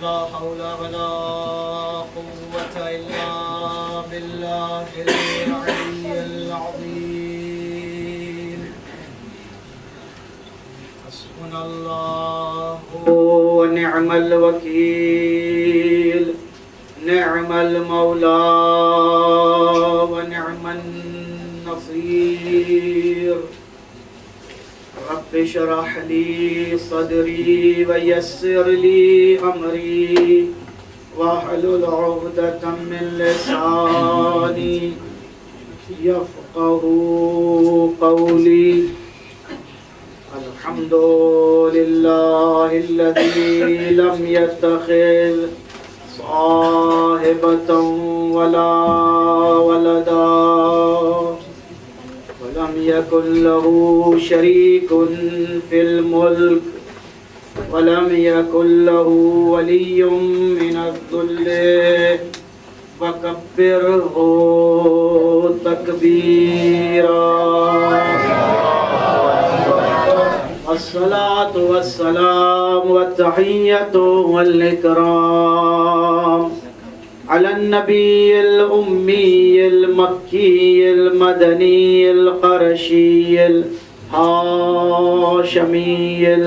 ला हौला वला कुव्वता इल्ला बिल्लाहिल अलिय्यिल अज़ीम। हस्बुनल्लाहु व निअमल वकील, निअमल मौला व निअमन नसीर। रब्बि इश्रह ली सदरी व यस्सिर ली अमरी वहलुल उक़दतम मिन लिसानी यफ़क़हू क़ौली। अल्हम्दुलिल्लाहिल्लज़ी लम यत्तख़िज़ साहिबतन वला वलदा वलम यकुन लहू शरीकुन फिल मुल्क वलम यकुन लहू वलिय्युम मिनज़्ज़ुल्ल वकब्बिरहू तकबीरा। अस्सलातु वस्सलामु वत्तहिय्यतु वल इकराम अलन नबिय्यिल उम्मिय्यिल मक्किय्यिल मदनिय्यिल क़ुरैशिय्यिल हाशिमिय्यिल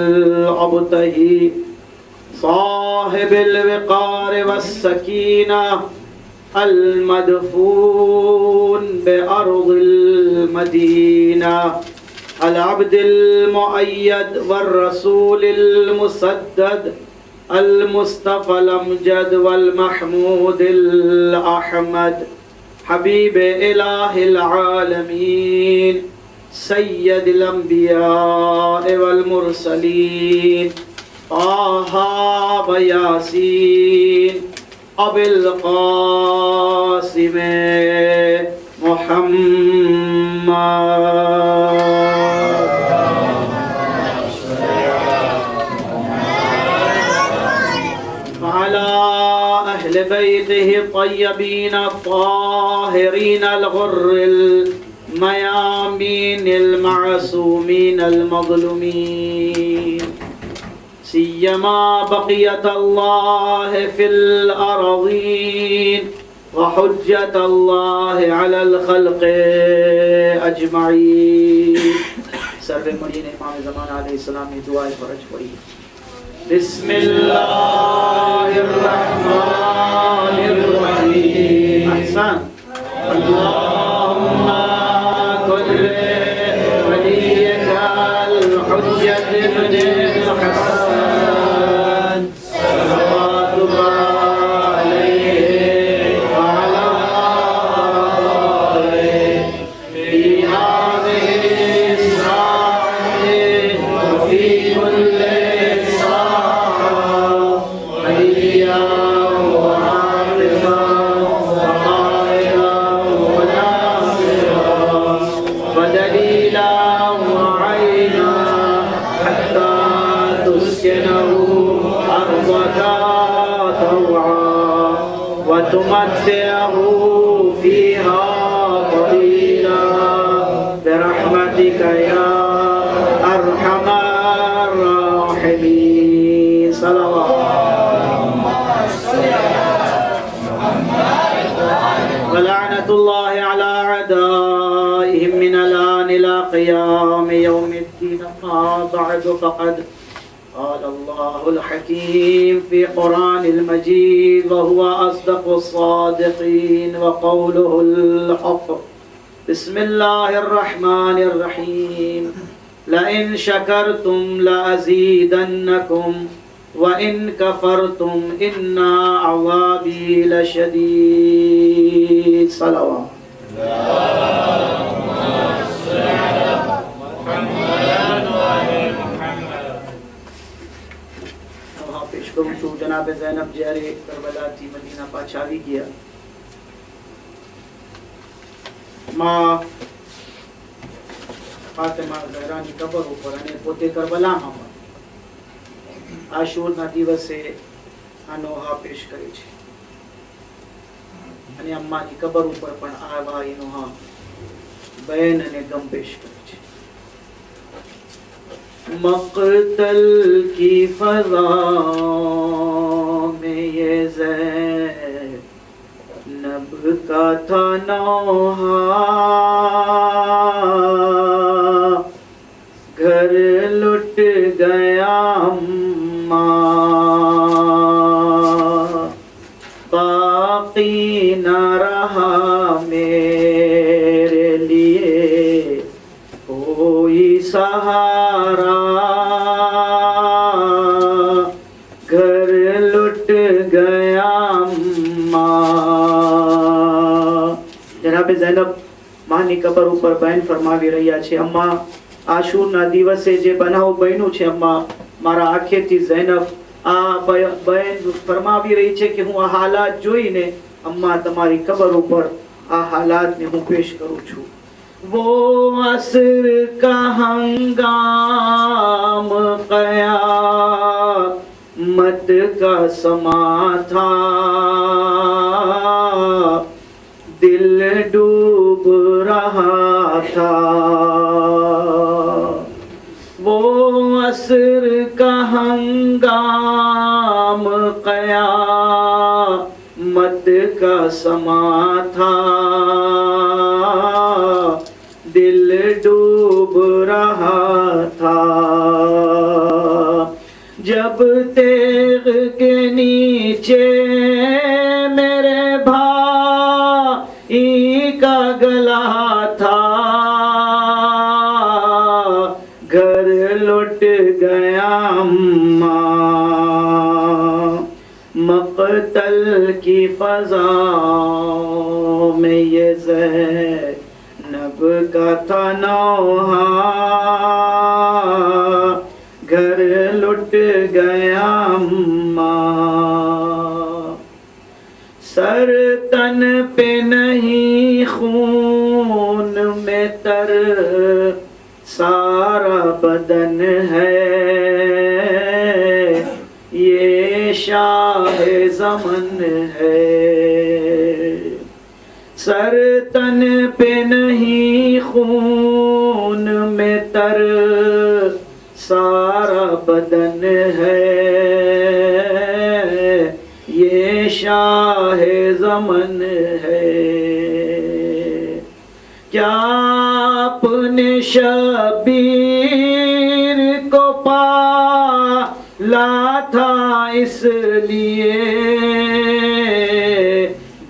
अबतही साहिबिल विक़ार वस्सकीना अल मदफून बिअर्दिल मदीना अल अब्दिल मुअय्यद वर रसूलिल मुसद्दद अल मुस्तफ़ल अमजद वल महमूदिल अहमद हबीब इलाहिल आलमीन सय्यदिल अंबिया वल मुरसलीन ताहा व यासीन अबिल क़ासिम मुहम्मद। अहले बैतिही तय्यबीन ताहिरीन अल-गुर्रिल मयामीनिल मासूमीनिल मज़लूमीन सिय्यमा बक़ियतल्लाह फिल अर्ज़ीन व हुज्जतल्लाह अलल ख़ल्क़ि अजमईन। सर्वे मरीन इमाम ज़माना अलैहिस्सलाम की दुआ फरज पढ़ी। बिस्मिल्लाहिर्रहमानिर्रहीम। अहसान। अल्लाहुम्मा कुल्ले वलिय्यकल हुज्जत इब्निल हसन सल्लल्लाहु अलैहि व अला आलिहि फी हाज़िहि साअति व फी कुल्लि तुमत्तिअहू फ़ीहा क़लीला बिरहमतिका या अरहमर राहिमीन। सल्लल्लाहु वलअनतुल्लाहि अला अअदाइहिम मिनल आन इला क़ियाम यौमिद्दीन। अम्मा बअद फ़क़द क़ाल अल्लाहुल हकीम फ़ी क़ुरानिल मजीद व हुवा अस्दक़ुस सादिक़ीन व क़ौलुहुल हक़। बिस्मिल्लाहिर रहमानिर रहीम। लइन शकरतुम लअज़ीदन्नकुम व इन कफरतुम इन्ना अज़ाबी लशदीद। सलावत। जनाब ज़ैनब जहरे करबला थी मदीना पाछावी किया मां फातिमा ज़हरा ની કબર ઉપર અને પોતે કરબલામાં આશુરના દિવસે આ નોહા પેશ કરે છે અને અમ્માની કબર ઉપર પણ આ ભાઈ નોહા બહેન અને ગમ પેશ કરે છે। मक़तल की फ़ज़ा में का था नौहा, घर लुट गया अम्मा, बाकी न रहा मेरे लिए कोई सहारा, घर लुट गया अम्मा। जनाब ज़ैनब मानी कबर ઉપર બયાન ફરમાવી રહ્યા છે, અમ્મા આશુરના દિવસે જે બનાવ બન્યું છે, અમ્મા મારા આંખેથી ઝૈનબ આ બયાન ફરમાવી રહી છે કે હું આ હાલાત જોઈને અમ્મા તમારી કબર ઉપર આ હાલાતને હું પેશ કરું છું। वो असर का हंगाम क़यामत का समा था, दिल डूब रहा था। वो असर का हंगाम क़यामत का समा था, दिल डूब रहा था। जब तेग के नीचे मेरे भाई का गला था, घर लुट गया अम्मा, मक़तल की फ़ज़ा में ये ज़ैनब का था नौहा, घर लुट गया अम्मा। सर तन पे नहीं खून में तर सारा बदन है, ये शाह ज़मन है। सर तन पे नहीं खून में तर सारा बदन है, ये शाह ज़मन है। क्या अपने शबीर को पाला था इसलिए,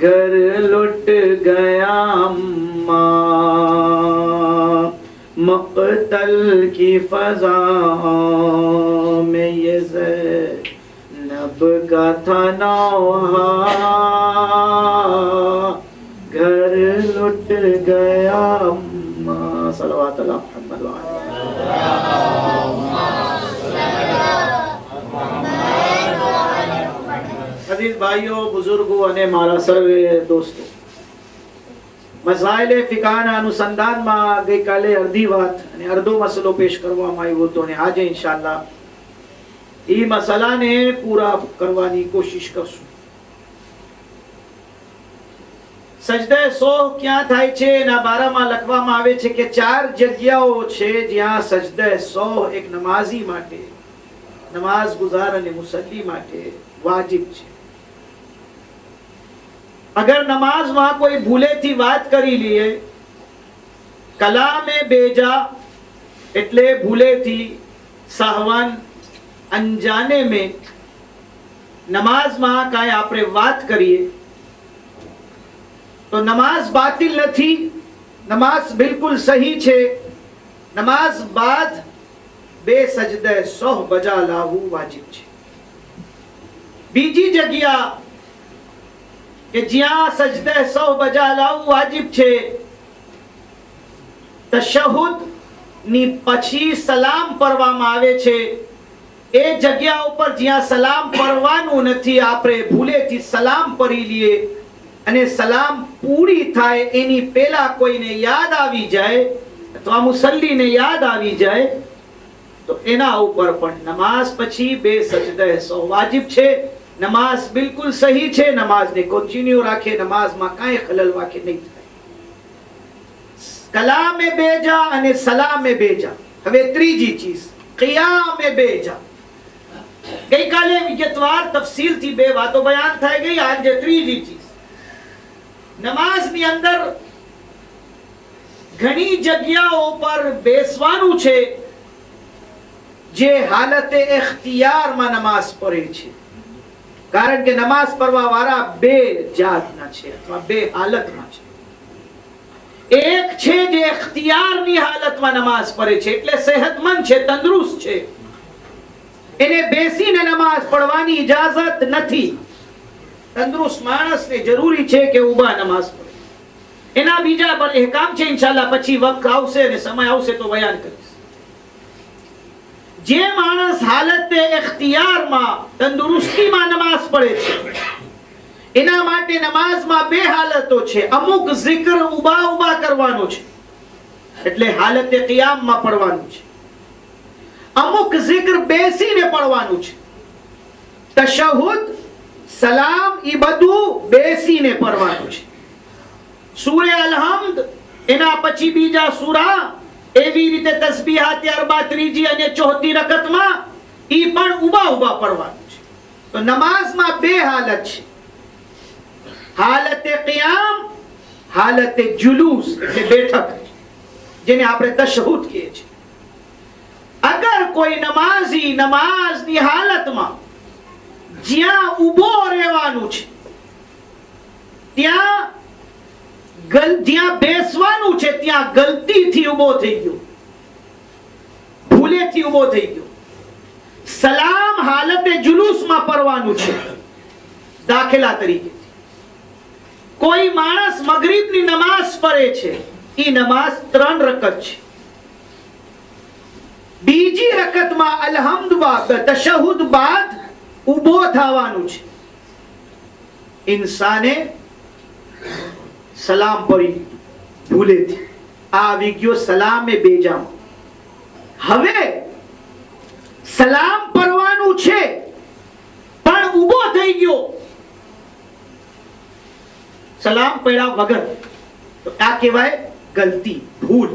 घर लुट गया अम्मा, मक़तल की फ़ज़ा में ये ज़ैनब का था नौहा, घर लुट गया अम्मा। सल्लल्लाहु अलैहि मुहम्मद व अज़ीज़ भाइयों, बुजुर्गों અને મારા સર્વે દોસ્તો, મસાઇલે ફિકાના અનુસંધાનમાં ગઈકાલે અડધી વાત અને અડધો મસલો પેશ કરવામાં આવ્યો હતો અને આજે ઇન્શાઅલ્લાહ એ મસલાને પૂરા કરવાની કોશિશ કરશું। સજદે સોહ ક્યાં થાય છે એના બારામાં લખવામાં આવે છે કે ચાર જગ્યાઓ છે જ્યાં સજદે સોહ એક નમાઝી માટે, નમાઝ ગુજાર અને મુસલ્લી માટે વાજિબ છે। अगर नमाज वहां कोई भूले थी बात करी लिए, कलामे बेजा એટલે ભૂલે थी सहवन अनजाने में नमाज में काई आपरे बात करिए तो नमाज बातिल नहीं, नमाज बिल्कुल सही छे। नमाज बाद बे सजदे सोह बजा लावू वाजिब छे। बीजी जग्या કે જ્યાં સજદે સૌ બજા લાવવું વાજિબ છે, તશહુદ ની પછી સલામ પઢવામાં આવે છે, એ જગ્યા ઉપર જ્યાં સલામ પઢવાનું નથી, આપણે ભૂલેથી સલામ પઢી લઈએ અને સલામ પૂરી થાય એની પહેલા કોઈને યાદ આવી જાય અથવા મુસલ્લીને યાદ આવી જાય તો એના ઉપર પણ નમાઝ પછી બે સજદે સૌ વાજિબ છે। नमाज बिल्कुल सही छे, नमाज ने कंटिन्यू राखे, नमाज में काई खलल वाके नहीं थाय। कलाम में बेजा अने सलाम में बेजा। हवे त्रीजी चीज क़ियाम में बेजा। गई काले विगतवार तफसील थी बे वातो बयान थाई गई, आज जे त्रीजी चीज નમાઝની અંદર ઘણી જગ્યાઓ પર બેસવાનું છે, જે હાલતે ઇખ્તિયારમાં નમાઝ પડે છે. કારણ કે નમાઝ પડવા વાળા બે જાતના છે અથવા બે હાલતમાં છે. એક છે જે ઇખ્તિયારની હાલતમાં નમાઝ પડે છે, એટલે સેહતમંદ છે, તંદુરસ્ત છે, એને બેસીને નમાઝ પડવાની ઇજાઝત નથી. તંદુરસ્ત માણસને જરૂરી છે કે ઊભા નમાઝ પડે. એના બીજા પણ અહેકામ છે, ઇન્શાઅલ્લાહ પછી વક્ત આવશે અને સમય આવશે તો બયાન કરીશ. જે માણસ હાલતે ઇખ્તિયારમાં તંદુરસ્તીમાં નમાઝ પડે છે, એના માટે નમાઝમાં બે હાલતો છે. અમુક zikr ઊભા કરવાનો છે, એટલે હાલતે qiyaમમાં પડવાનું છે. અમુક zikr બેસીને પડવાનું છે. તશહુદ, સલામ, એ બધું બેસીને પડવાનું છે. સૂરે અલ-હમ્દ, એના પછી બીજા સૂરા, એવી રીતે તસ્બીહાત, ત્યારબાદ ત્રીજી અને ચોથી રકતમાં ઈ પણ ઊભા પડવાનું છે. તો નમાઝમાં બે હાલત છે, હાલતે qiyaમ, હાલતે જુલુસ એટલે બેઠક, જેને આપણે તશહુદ કહીએ છીએ. અગર કોઈ નમાઝી નમાઝની હાલતમાં જ્યાં ઊભો રહેવાનું છે, ત્યાં બેસવાનું છે, ત્યાં ગલતીથી ઊભો થઈ ગયો, ભૂલેથી ઊભો થઈ ગયો. સલામ હાલતે જુલુસમાં પડવાનું છે. દાખલા તરીકે કોઈ માણસ મગરીબની નમાઝ પડે છે, એ નમાઝ 3 રકત છે. બીજી રકતમાં અલહમ્દ બાદ તશહુદ બાદ ઊભો થવાનું છે. ઇન્સાને સલામ પડી ભૂલેથી, આવી ગયો સલામે બેજામ. હવે સલામ પડવાનું છે પણ ઊભો થઈ ગયો સલામ પડ્યા વગર, તો આ કહેવાય ગલતી, ભૂલ.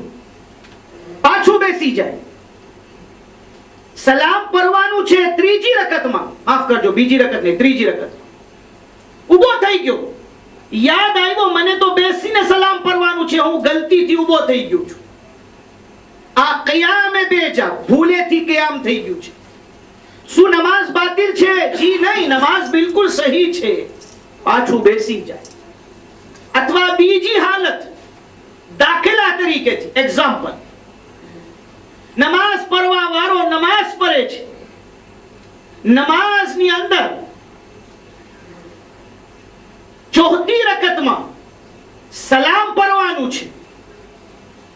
પાછું બેસી જાય. સલામ પડવાનું છે ત્રીજી રકતમાં, માફ કરજો, બીજી રકત નહીં, ત્રીજી રકત. ઊભો થઈ ગયો, યાદ આવ્યો મને તો બેસીને સલામ પડવાનું છે, હું ગલતીથી ઊભો થઈ ગયો છું. આ qiyaમે બેજા, ભૂલેથી qiyaમ થઈ ગયું છે. શું નમાઝ બાતિલ છે? જી નહીં, નમાઝ બિલકુલ સહી છે. પાછું બેસી જાય. અથવા બીજી હાલત, દાખલા તરીકેથી એક્ઝામ્પલ, નમાઝ પડવા વાળો નમાઝ પડે છે, નમાઝની અંદર ચોથી રકતમાં સલામ પડવાનું છે.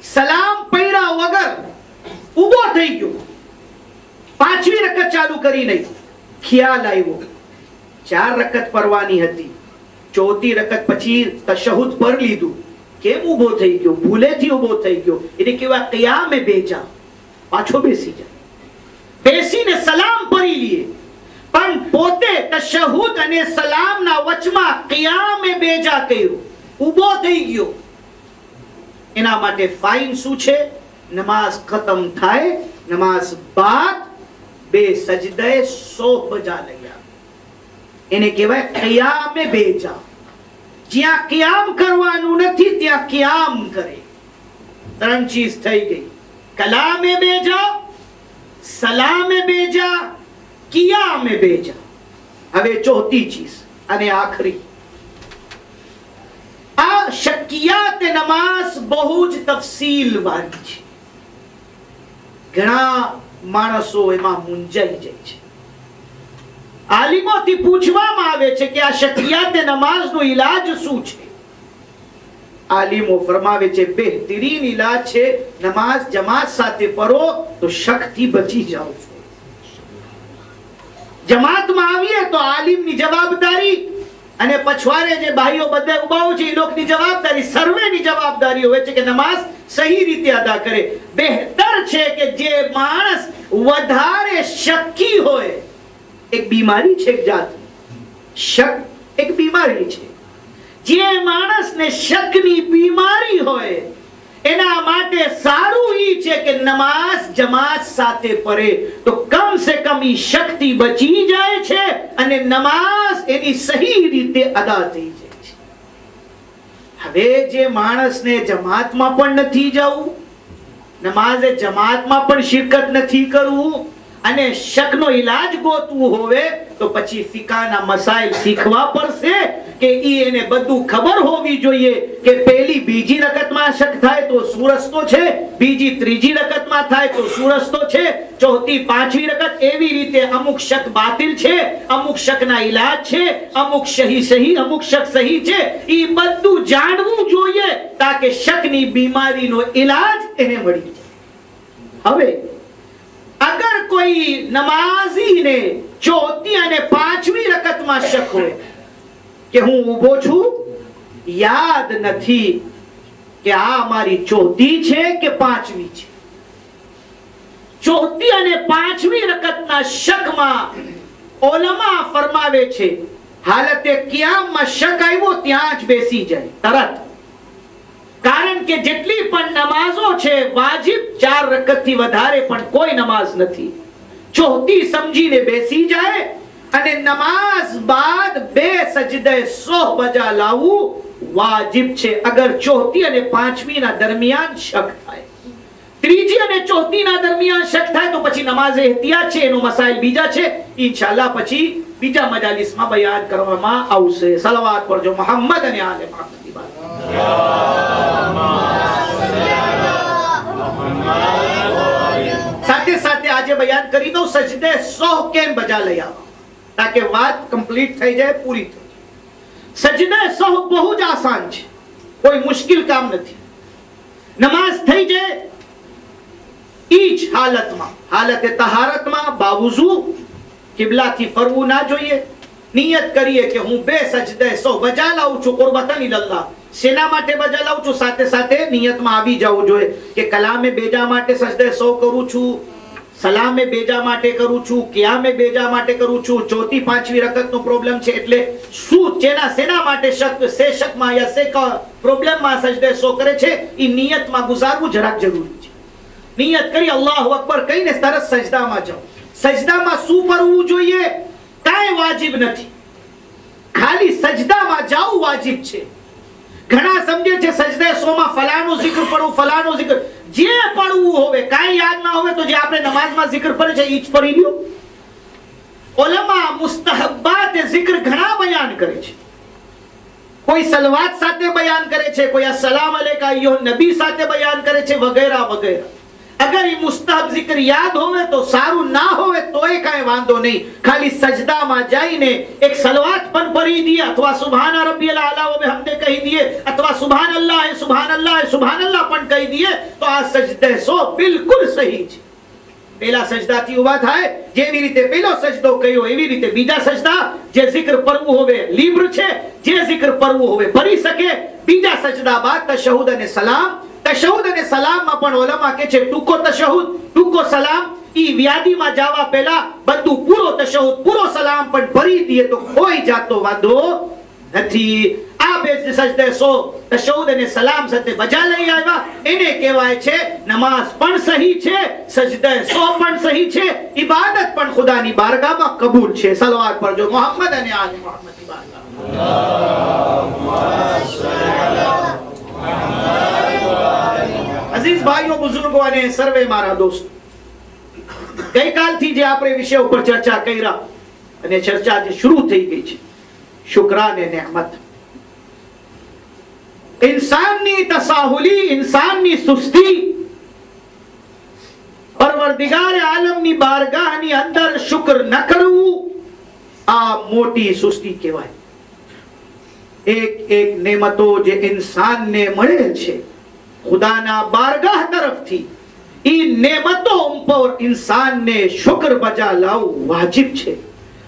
સલામ પડ્યા વગર ઊભો થઈ ગયો, પાંચમી રકત ચાલુ કરી નહીં, ખ્યાલ આવ્યો 4 રકત પડવાની હતી, ચોથી રકત પછી તશહુદ પર લીધું, કેમ ઊભો થઈ ગયો? ભૂલેથી ઊભો થઈ ગયો. એટલે કેવા qiyaમે બેજા, પાછો બેસી જાય. બેસીને સલામ પડી લીએ, પણ પોતે તશહુદ અને સલામના વચમાં qiyaમે બેજા કર્યો, ઊભો થઈ ગયો. એના માટે ફાઇન શું છે? નમાઝ ખતમ થાય, નમાઝ બાદ 2 સજદે સોફ બજા લયા, એને કહેવાય qiyaમે બેજા. જ્યાં qiyaમ કરવાનું નથી ત્યાં qiyaમ કરે. 3 ચીજ થઈ ગઈ, કલામે બેજા, સલામે બેજા, qiyaમે બેજા. હવે ચોથી ચીજ અને આખરી, આ શક્યાત નમાઝ બહુ જ તફસીલ વાળી છે. ઘણા માણસો એમાં મૂંઝાઈ જાય છે. આલિમોથી પૂછવામાં આવે છે કે આ શક્યાત નમાઝનો ઈલાજ શું છે? આલિમો ફરમાવે છે બહેતરીન ઈલાજ છે નમાઝ જમાત સાથે પઢો તો શકથી બચી જાઓ છો. જમાતમાં આવીએ તો આલિમની જવાબદારી અને પછવારે જે ભાઈઓ બધા ઉભા છે એ લોકોની જવાબદારી, સર્વેની જવાબદારી હોય છે કે નમાઝ સહી રીતે અદા કરે. બહેતર છે કે જે માણસ વધારે શક્કી હોય, એક બીમારી છે, એક જાતની શક એક બીમારી છે. જે માણસને શકની બીમારી હોય એના માટે સારું ઈ છે કે નમાઝ જમાત સાથે પઢે, તો કમ સે કમ ઈ શક્તિ બચી જાય છે અને નમાઝ એની સહી રીતે અદા થઈ જાય છે. હવે જે માણસને જમાતમાં પણ નથી જવું, નમાઝે જમાતમાં પણ શિરકત નથી કરવું અને શકનો ઈલાજ ગોતવું હોવે તો પછી ફિકાના મસાઇલ શીખવા પડશે કે એને બધું ખબર હોવી જોઈએ કે પહેલી બીજી રકતમાં શક થાય તો શું રસ્તો છે, બીજી ત્રીજી રકતમાં થાય તો શું રસ્તો છે, ચોથી પાંચમી રકત, એવી રીતે અમુક શક બાતિલ છે, અમુક શકના ઈલાજ છે, અમુક સહી અમુક શક સહી છે, એ બધું જાણવું જોઈએ તાકે શકની બીમારીનો ઈલાજ એને મળી જાય। હવે અગર કોઈ નમાઝીને ચોથી અને પાંચમી રકતમાં શક હોય કે હું ઊભો છું, યાદ નથી કે આ મારી ચોથી છે કે પાંચમી છે, ચોથી અને પાંચમી રકતના શકમાં ઉલમા ફરમાવે છે હાલતે કિયામમાં શક આવ્યો ત્યાં જ બેસી જાય તરત, કારણ કે જેટલી પણ નમાઝો છે વાજિબ 4 રકતથી વધારે પણ કોઈ નમાઝ નથી, ચોથી સમજીને બેસી જાય અને નમાઝ બાદ 2 સજદે સોહ બજા લાવવું વાજિબ છે અગર ચોથી અને પાંચમી ના દરમિયાન શક થાય। ત્રીજી અને ચોથી ના દરમિયાન શક થાય તો પછી નમાઝે એહતિયાત છે, એનો મસાઇલ બીજા છે, ઇન્શાઅલ્લાહ પછી બીજા મજાલિસમાં બયાન કરવામાં આવશે। સલાવત પડજો મોહમ્મદ અને આલે મોહમ્મદ બાદ। સાથે સાથે આજે બયાન કરી દઉં સજદે સોહ કેમ બજા લઈ આવો તાકે વાત કમ્પ્લીટ થઈ જાય, પૂરી થઈ જાય। સજદે સોહ બહુ જ આસાન છે, કોઈ મુશ્કેલ કામ નથી। નમાઝ થઈ જાય ઈજ હાલતમાં, હાલતે તહારતમાં બાવુઝુ કિબલાથી ફરવું ના જોઈએ, નિયત કરીએ કે હું 2 સજદે સોહ બજા લાવું છું કુરબતન ઇલલ્લાહ, સેના માટે બજા લાવું છું, સાથે સાથે નિયતમાં આવી જવું જોઈએ કે કલામે બેજા માટે સજદે સોહ કરું છું, સલામે બેજા માટે કરું છું, કિયામે બેજા માટે કરું છું, ચોથી પાંચમી રકતનો પ્રોબ્લેમ છે એટલે શું સેના માટે શકમાં યા શક પ્રોબ્લેમમાં સજદે સોહ કરે છે એ નિયતમાં ગુજારવું જરાક જરૂરી છે। નિયત કરી અલ્લાહુ અકબર કહીને તરત સજદામાં જાઓ। સજદામાં શું કરવું જોઈએ કાંઈ વાજિબ નથી, ખાલી સજદામાં જાવું વાજિબ છે। ઘણા સમજે છે સજદે સોમાં ફલાણું zikr પડવું, ફલાણું zikr, જે પડવું હોવે, કાંઈ યાદ ના હોવે તો જે આપણે નમાઝમાં zikr પડે છે ઈ જ પડી લ્યો। ઉલમા મુસ્તહબ્બાત zikr ઘણા બયાન કરે છે, કોઈ સલવાત સાથે બયાન કરે છે, કોઈ અસ્સલામ અલૈકા અય્યુહન નબી સાથે બયાન કરે છે વગેરે વગેરે। અગર એ મુસ્તહબ zikr યાદ હોવે તો સારું, ના હોવે તોય કાંઈ વાંધો નહીં, ખાલી સજદામાં જઈને એક સલવાત પણ પઢી દઈએ અથવા સુભાન રબ્બિયલ આલા વ બિહમ્દે કહી દઈએ અથવા સુભાનલ્લાહ સુભાનલ્લાહ પણ કહી દઈએ તો આ સજદે સોહ બિલકુલ સહી છે। પહેલા સજદાથી ઊભા થાય, જેવી રીતે પહેલો સજદો કર્યો એવી રીતે બીજા સજદા, જે zikr પડવું હોવે લીબ્ર છે, જે zikr પડવું હોવે પડી શકે। બીજા સજદા બાદ તશહુદ અને સલામ, તશહુદ અને સલામમાં પણ ઉલમા કહે છે ટૂંકો તશહુદ ટૂંકો સલામ, ઈ વ્યાદીમાં જવા પહેલા બધું પૂરો તશહુદ પૂરો સલામ પણ ભરી દઈએ તો કોઈ જાતો વાંધો નથી। આ 2 સજદે સોહ તશહુદ અને સલામ સાથે બજા લઈ આવ્યા એને કહેવાય છે નમાઝ પણ સહી છે, સજદે સોહ પણ સહી છે, ઇબાદત પણ ખુદાની બારગાહમાં કબૂલ છે। સલવાત પડજો મોહમ્મદ અને આલે મોહમ્મદની બારગાહ। અઝીઝ ભાઈઓ બુઝુર્ગો અને સર્વે મારા દોસ્તો, ગઈકાલથી જે આપણે વિષય ઉપર ચર્ચા કર્યા અને ચર્ચા જે શરૂ થઈ ગઈ છે શુક્રાને નેમત, इंसानी तसाहुली, इंसानी सुस्ती परवरदिगार आलमनी बारगाहनी अंदर शुक्र न करવું આ મોટી સુસ્તી કહેવાય। એક એક નેમતો જે ઇન્સાનને મળે છે ખુદાના બારગાહ તરફથી, ઈ નેમતો ઉપર ઇન્સાનને શુક્ર બજા લાવવું વાજિબ છે।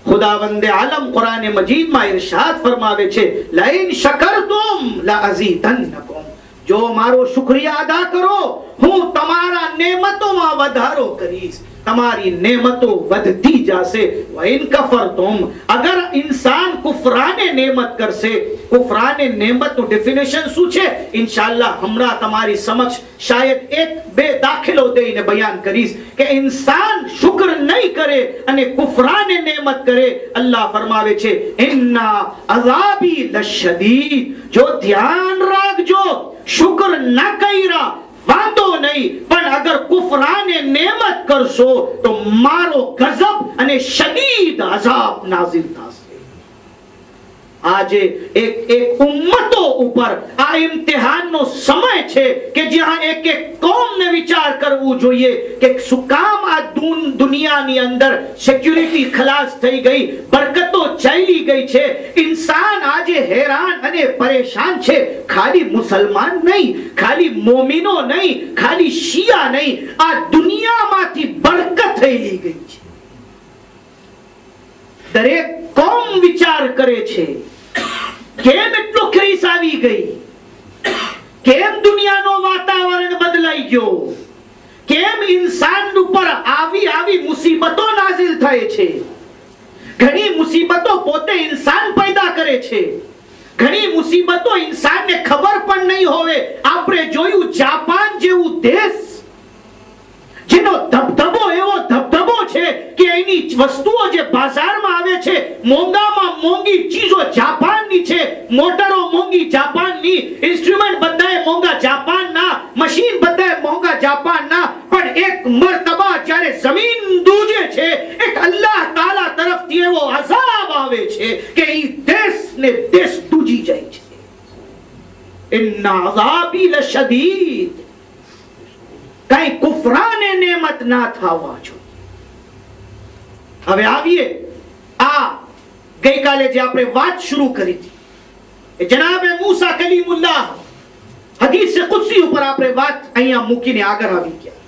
ખુદાવંદે આલમ કુરાન મજીદમાં ઇરશાદ ફરમાવે છે લઈન શકરતુમ લઅઝીદન્નકુમ, જો મારો શુક્રિયા અદા કરો હું તમારા નેમતોમાં વધારો કરીશ। તમારી નેમતો વધતી જાશે. વઇન કફરતુમ, અગર ઇન્સાન કુફરાને નેમત કરશે. કુફરાને નેમતનું ડેફિનેશન શું છે ઇન્શાઅલ્લાહ હમણાં તમારી સમક્ષ શાયદ એક બે દાખલો દઈને બયાન કરીશ કે ઇન્સાન શુક્ર નહીં કરે અને કુફરાને નેમત કરે. અલ્લાહ ફરમાવે છે ઇન્ના અઝાબી લશદીદ. જો ધ્યાન રાખજો, શુક્ર ના કર્યા વાંધો નહીં, પણ અગર કુફરાને નેમત કરશો તો મારો ગઝબ અને શદીદ અઝાબ નાઝિલ થશે. આજે એક ઉમ્મતો ઉપર આ ઇમ્તિહાનનો સમય છે કે જ્યાં એક એક કોમને વિચાર કરવું જોઈએ કે શું કામ આ દુનિયાની અંદર સિક્યુરિટી ખલાસ થઈ ગઈ, બરકતો ચાલી ગઈ છે. ઇન્સાન આજે હેરાન અને પરેશાન છે. ખાલી મુસલમાન નહીં, ખાલી મોમિનો નહીં, ખાલી શિયા નહીં, આ દુનિયામાંથી બરકત થયેલી ગઈ છે. દરેક કોમ વિચાર કરે છે કેમ એટલો ક્રેઝ આવી ગઈ, કેમ દુનિયાનો વાતાવરણ બદલાઈ ગયો, કેમ ઇન્સાન ઉપર આવી મુસીબતો નાઝિલ થાય છે. ઘણી મુસીબતો પોતે ઇન્સાન પેદા કરે છે. ઘણી મુસીબતો ઇન્સાનને ખબર પણ નહીં હોય. આપણે જોયું જાપાન જેવું દેશ જેનો ધબધબો એવો ધબધબો છે કે એની વસ્તુઓ જે બજારમાં આવે છે મોંઘામાં મોંઘી ચીજો જાપાનની છે. મોટરો મોંઘી જાપાનની, ઇન્સ્ટ્રુમેન્ટ બધાય મોંઘા જાપાનના, મશીન બધાય મોંઘા જાપાનના. પણ એક મર્તબા જ્યારે જમીન દૂજે છે, એક અલ્લાહ તાલા તરફથી એવો અઝાબ આવે છે કે ઈ દેશને દેશ દૂજી જાય છે. ઇન્ના અઝાબી લશદીદ. કઈ કુફરાને નેમત ના થવા જો. હવે આવીએ આ ગઈકાલે જે આપણે વાત શરૂ કરી હતી જનાબે મૂસા કલીમુલ્લાહ હદીસ કુદસી ઉપર આપણે વાત અહીંયા મૂકીને આગળ આવી ગયા.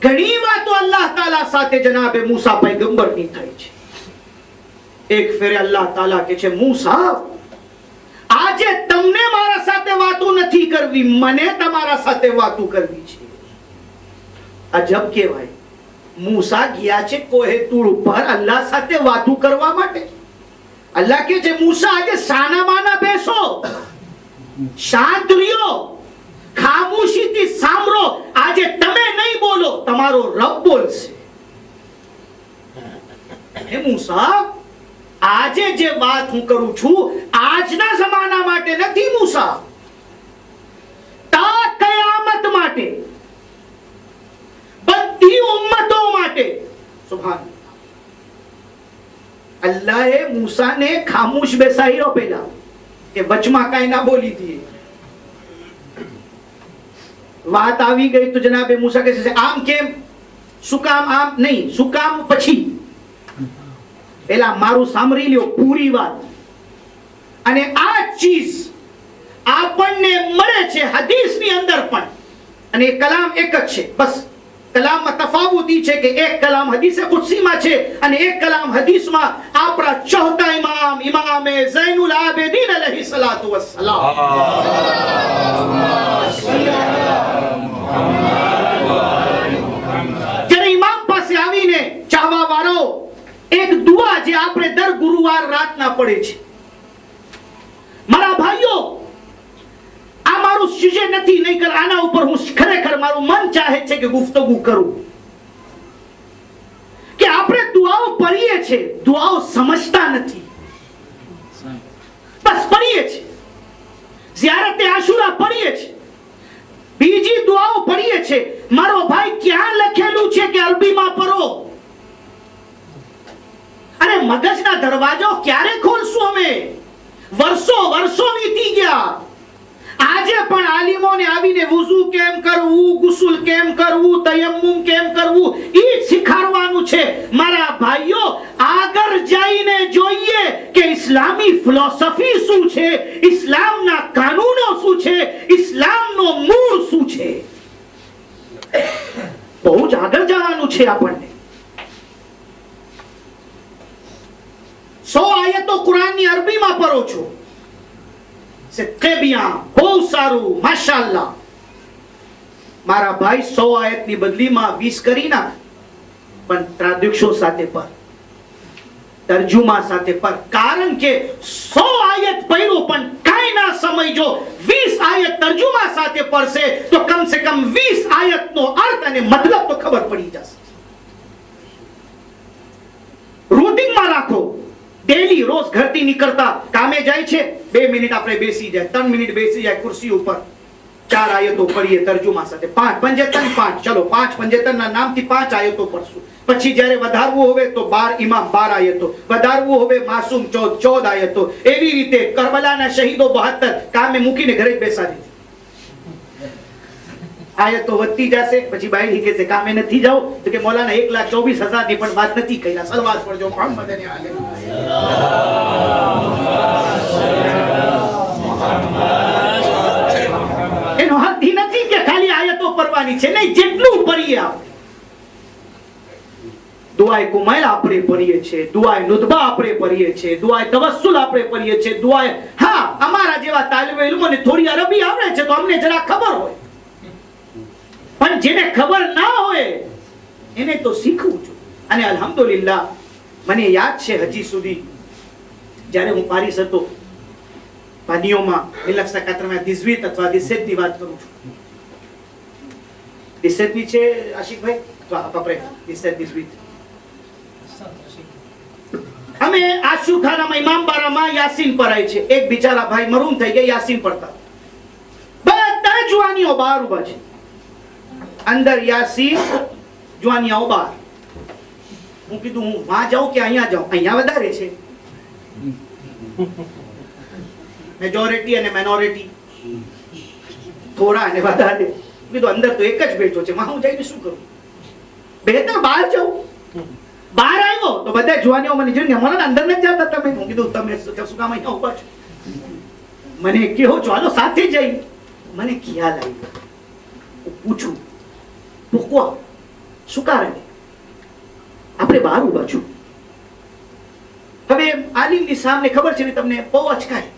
ઘણી વાતો અલ્લાહ તાલા સાથે જનાબે મૂસા પૈગંબરની થઈ છે. એક ફેરે અલ્લાહ તાલા કહે છે મૂસા આજે તમને મારા સાથે વાતો નથી કરવી, મને તમારા સાથે વાતો કરવી છે. અજબ કહેવાય. મૂસા ગયા છે કોહે તુર ઉપર અલ્લાહ સાથે વાતો કરવા માટે. અલ્લાહ કહે છે મૂસા આજે સાના માના બેસો, શાંત રહ્યો, ખામોશીથી સાંભળો. આજે તમે નહીં બોલો, તમારો રબ બોલશે. હે મૂસા આજે જે વાત હું કરું છું આજના જમાના માટે નથી મૂસા, તા કયામત માટે, બધી ઉમ્મતો માટે. સુભાન અલ્લાહે મૂસાને ખામોશ બેસાડ્યો પહેલા કે વચમાં કાઈ ના બોલી દી. વાત આવી ગઈ તો જનાબે મૂસા કહે છે આમ કેમ, શું કામ આમ નહીં, શું કામ પછી. પેલા મારું સાંભળી લ્યો પૂરી વાત. અને આ ચીજ આપણને મળે છે હદીસની અંદર પણ, અને કલામ એક જ છે. બસ કલામમાં તફાવત છે કે એક કલામ હદીસે કુદસીમાં છે અને એક કલામ હદીસમાં આપણા ચોથા ઇમામે ઝૈનુલ આબેદીન અલૈહિ સલાતુ વસ્સલામ જ્યારે ઇમામ પાસે આવીને ચાહવા વાળો એક દુઆ જે આપણે દર ગુરુવાર રાતના પડે છે. મારા ભાઈઓ આ મારું સુજે નથી, નહીં કર આના ઉપર હું ખરેખર મારું મન ચાહે છે કે ગુફ્તગુ કરું કે આપણે દુઆઓ પઢીએ છે, દુઆઓ સમજતા નથી, બસ પઢીએ છે. ઝિયારતે આશુરા પઢીએ છે, બીજી દુઆઓ પઢીએ છે. મારો ભાઈ ક્યાં લખેલું છે કે અરબીમાં પઢો? અને મગજના દરવાજો ક્યારે ખોલશું અમે? વર્ષો વીતી ગયા. આજે પણ આલિમોને આવીને વુઝુ કેમ કરવું, ગુસ્લ કેમ કરવું, તયમ્મુમ કેમ કરવું ઈ શીખવાડવાનું છે. મારા ભાઈઓ આગળ જઈને જોઈએ કે ઇસ્લામી ફિલોસોફી શું છે, ઇસ્લામના કાનૂનો શું છે, ઇસ્લામનો મૂળ શું છે. બહુ જ આગળ જવાનું છે આપણને. 100 આયતો કુરાનની અરબીમાં પઢો છો, બહુ સારું, માશાઅલ્લાહ. મારા ભાઈ 100 આયતની બદલીમાં 20 કરી નાખ, પણ ત્રાદિક્ષો સાથે પર, તર્જુમા સાથે પર. કારણ કે 100 આયત પડ્યું પણ કાંઈ ના સમજો, 20 આયત તર્જુમા સાથે પડશે તો કમ સે કમ 20 આયતનો અર્થ અને મતલબ તો ખબર પડી જશે. રૂટિનમાં રાખો. ડેલી રોજ ઘરથી નીકળતા કામે જાય છે, 2 મિનિટ આપણે બેસી જાય, 3 મિનિટ બેસી જાય ખુરશી ઉપર, 4 આયતો પડીએ તર્જુમા સાથે, 5 પંજેતન 5, ચલો 5 પંજેતનના નામથી 5 આયતો પડશું. પછી જ્યારે વધારવું હોય તો 12 ઇમામ 12 આયતો, વધારવું હોય માસૂમ 14 આયતો. એવી રીતે કરબલાના શહીદો 72 કામે મૂકીને ઘરે જ બેસા દીધી. આયતો વધતી જશે. પછી બાઈ કે છે કામે નથી જાવ તો કે મૌલાના 1,24,000 ની પણ વાત નથી કર્યા, સલવાત પડજો મોહમ્મદ ને આલે. એનો અર્થ નથી કે ખાલી આયતો પડવાની છે, નહીં, જેટલું પડીએ આપણે. દુઆએ કુમાઈલ આપણે પડીએ છીએ, દુઆએ નુદબા આપણે પડીએ છીએ, દુઆએ તવસ્સુલ આપણે પડીએ છીએ, દુઆએ, હા, અમારા જેવા તાલિબે ઇલ્મોને થોડી અરબી આવડે છે તો અમને જરા ખબર હોય, પણ જેને ખબર ના હોય એને તો શીખવું જોઈએ. અને અલ્હમ્દુલિલ્લાહ મને યાદ છે હજી સુધી જ્યારે હું પારીસ હતો, પાનીઓમાં મિલક સકાત્રમાં દિઝવીત અથવા દિસેતની વાત કરું છું. દિસેતની છે આશિકભાઈ, બાપરે દિસેત દિઝવીત. અમે આશુખાનામાં ઇમામબારામાં યાસીન પરાય છે. એક બિચારા ભાઈ મરૂમ થઈ ગયા, યાસીન પડતા, બધા જુવાનીઓ બહાર ઉભા છે, અંદર યાસીન, જુવાનીઓ બહાર. હું કીધું હું વહાં જાઉં કે અહીંયા જાઉં? અહીંયા વધારે છે, મેજોરિટી અને માઇનોરિટી, થોડા અને વધારે. કીધું અંદર તો એક જ બેઠો છે, હું જઈને શું કરું? બહેતર બહાર જાઉં. બહાર આવ્યો તો બધા જુવાનીઓ મને જોઈને અમારા અંદર નથી જતા તમે. હું કીધું તમે શું કામ અહીંયા ઉભા છો? મને કહો ચાલો સાથે જઈ. મને ખ્યાલ આવ્યો, પૂછું પૂછવા શું કારણે આપણે બહાર ઉભા છું? હવે આલિમની સામે ખબર છે ને તમને, બહુ અચકાય,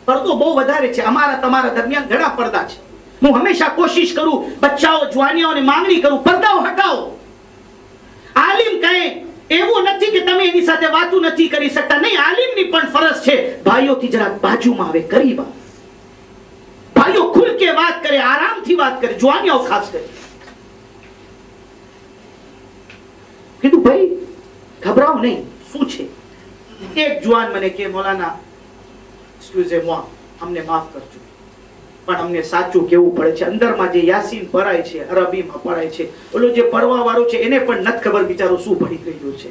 પડદો બહુ વધારે છે. અમારા તમારા દરમિયાન ઘણા પડદા છે. હું હંમેશા કોશિશ કરું બચ્ચાઓ જુવાનીઓને માંગણી કરું પડદાઓ હટાવો. આલિમ કહે એવું નથી કે તમે એની સાથે વાતો નથી કરી શકતા, નહીં, આલિમની પણ ફરજ છે ભાઈઓથી જરા બાજુમાં આવે, કરીબ આવે, ભાઈઓ ખુલ કે વાત કરે, આરામથી વાત કરે, જુવાનીઓ ખાસ કરે. કીધું ભાઈ ઘબરાઓ નહીં, શું છે? એક જુવાન મને કે મૌલાના એક્સક્યુઝ moi, અમને માફ કરજો પણ અમને સાચું કેવું પડે છે. અંદરમાં જે યાસીન પરાય છે, અરબીમાં પરાય છે, ઓલો જે પડવા વાળો છે એને પણ નથી ખબર બિચારો શું પડી ગયો છે.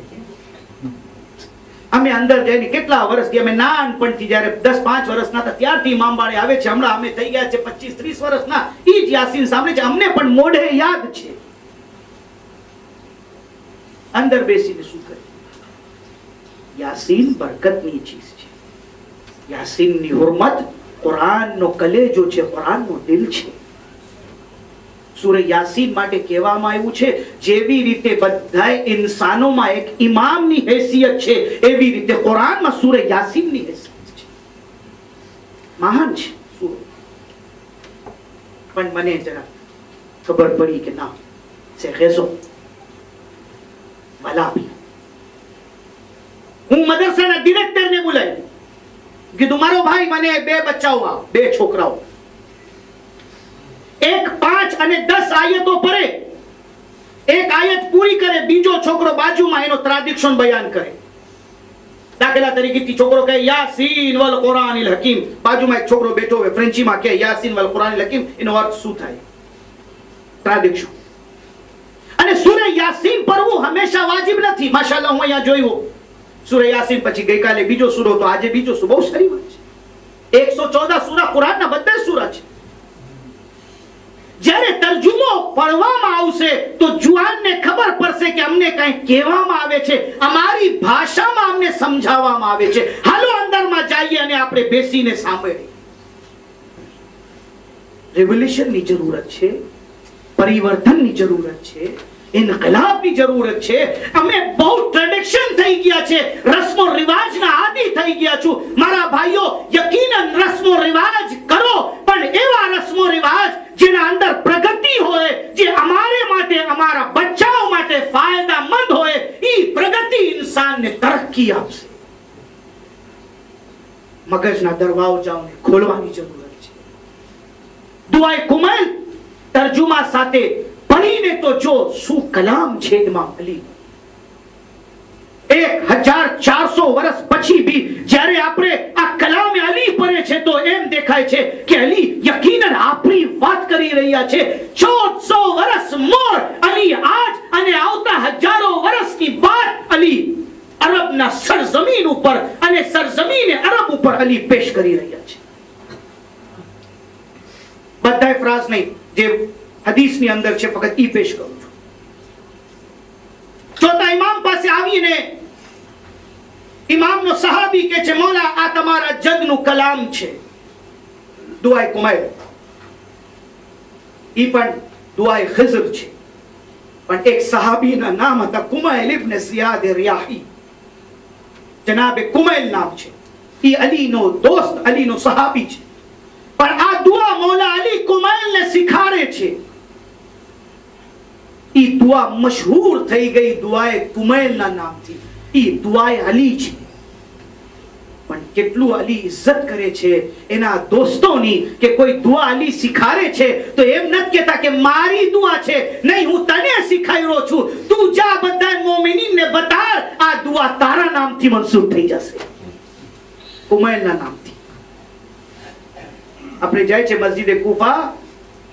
અમે અંદર જઈને કેટલા વર્ષથી, અમે નાનપણથી જ્યારે 10-5 વર્ષના હતા ત્યારથી ઇમામબાળે આવે છે. હમણાં અમે થઈ ગયા છે 25-30 વર્ષના, ઈ જ યાસીન સાંભળે છે. અમને પણ મોઢે યાદ છે. અંદર બેસીને શું કરે? યાસીન બરકતની ચીજ છે. યાસીનની હુરમત કુરાનનો કલેજો છે, કુરાનનો દિલ છે. સૂરે યાસીન માટે કહેવામાં આવ્યું છે જેવી રીતે બધા ઇન્સાનોમાં એક ઇમામની હેસિયત છે એવી રીતે કુરાનમાં સૂરે યાસીનની હેસિયત છે. મહાન છે સૂરો. પણ મને જરા ખબર પડી કે ના છે ખેસો ભલા. હું મદરસાના ડિરેક્ટરને બોલાવી, કીધું મારો ભાઈ મને 2 બચ્ચાઓ, 2 છોકરાઓ, એક 5 અને 10 આયતો પડે, એક આયત પૂરી કરે, બીજો છોકરો બાજુમાં એનો ત્રાદિક્ષણ બયાન કરે. દાખલા તરીકે છોકરો કહે યાસીન વલ કુરાનિલ હકીમ, બાજુમાં એક છોકરો બેઠો હોય ફ્રેન્ચીમાં કહે યાસીન વલ કુરાનિલ હકીમ, એનો અર્થ શું થાય? ત્રાદિક્ષણ. અને સૂરે યાસીન પડવું હંમેશા વાજિબ નથી. માશાઅલ્લાહ હું અહીંયા જોયું સૂરે યાસીન પછી ગઈકાલે બીજો સૂરો, તો આજે બીજો સૂરો. બહુ સારી વાત છે. 114 સૂરા કુરાનના બધા સૂરા છે. જ્યારે તર્જુમો પડવામાં આવશે તો જુવાનને ખબર પડશે કે અમને કંઈ કહેવામાં આવે છે, અમારી ભાષામાં અમને સમજાવવામાં આવે છે. હાલો અંદરમાં જઈએ અને આપણે બેસીને સાંભળીએ. રેવોલ્યુશનની જરૂરત છે, પરિવર્તનની જરૂરત છે, ઇન્કલાબની જરૂરત છે. અમે બહુ ટ્રેડિશન થઈ ગયા છે, રસ્મો રિવાજના આદિ થઈ ગયા છું. મારા ભાઈઓ યકીનન રસ્મો રિવાજ કરો, પણ એવા રસ્મો રિવાજ જેના અંદર પ્રગતિ હોય, જે અમારે માટે, અમારા બચ્ચાઓ માટે ફાયદામંદ હોય. મગજના દરવાજાઓને ખોલવાની જરૂર છે. દુઆએ કુમૈલ તર્જુમા સાથે પઢીને તો જો શું કલામ છે ઇમામ અલી. 1400 વર્ષ પછી भी જ્યારે આપણે આ કલામ અલી પઢે છે તો એમ દેખાય છે કે અલી યકીનન આપણી વાત કરી રહ્યા છે. 1400 વર્ષ મોર અલી આજ અને આવતા હજારો વર્ષની બાદ અલી અરબના સરજમીન ઉપર અને સરજમીન અરબ ઉપર અલી પેશ કરી રહ્યા છે. બધા ફ્રાઝ નહીં જે હદીસની અંદર છે ફક્ત ઈ પેશ કરું છું. ચોથા ઇમામ પાસે આવીને ઇમામનો સહાબી કે છે મૌલા આ તમારા જદનું કલામ છે. દુઆએ કુમૈલ ઈ પણ દુઆએ ખિઝર છે પણ એક સહાબીના નામ હતા કુમૈલ ઇબ્ન ઝિયાદ રિયાહી. જનાબે કુમૈલ નામ છે. ઈ અલીનો દોસ્ત અલીનો સહાબી છે પણ આ દુઆ મૌલા અલી કુમૈલને શીખાડે છે. ઈ દુઆ મશહૂર થઈ ગઈ દુઆએ કુમૈલના નામથી. ઈ દુઆએ અલી છે પણ કેટલું અલી ઇજ્જત કરે છે એના દોસ્તોની કે કોઈ દુઆ અલી શીખાડે છે તો એમ નથી કહેતા કે મારી દુઆ છે, નહીં હું તને શીખાવ્યો છું, તું જા બધા મોમિનીનને બતા આ દુઆ તારા નામથી મંસૂર થઈ જશે, કુમૈલના નામથી. આપણે જાય છે મસ્જિદે કુફા,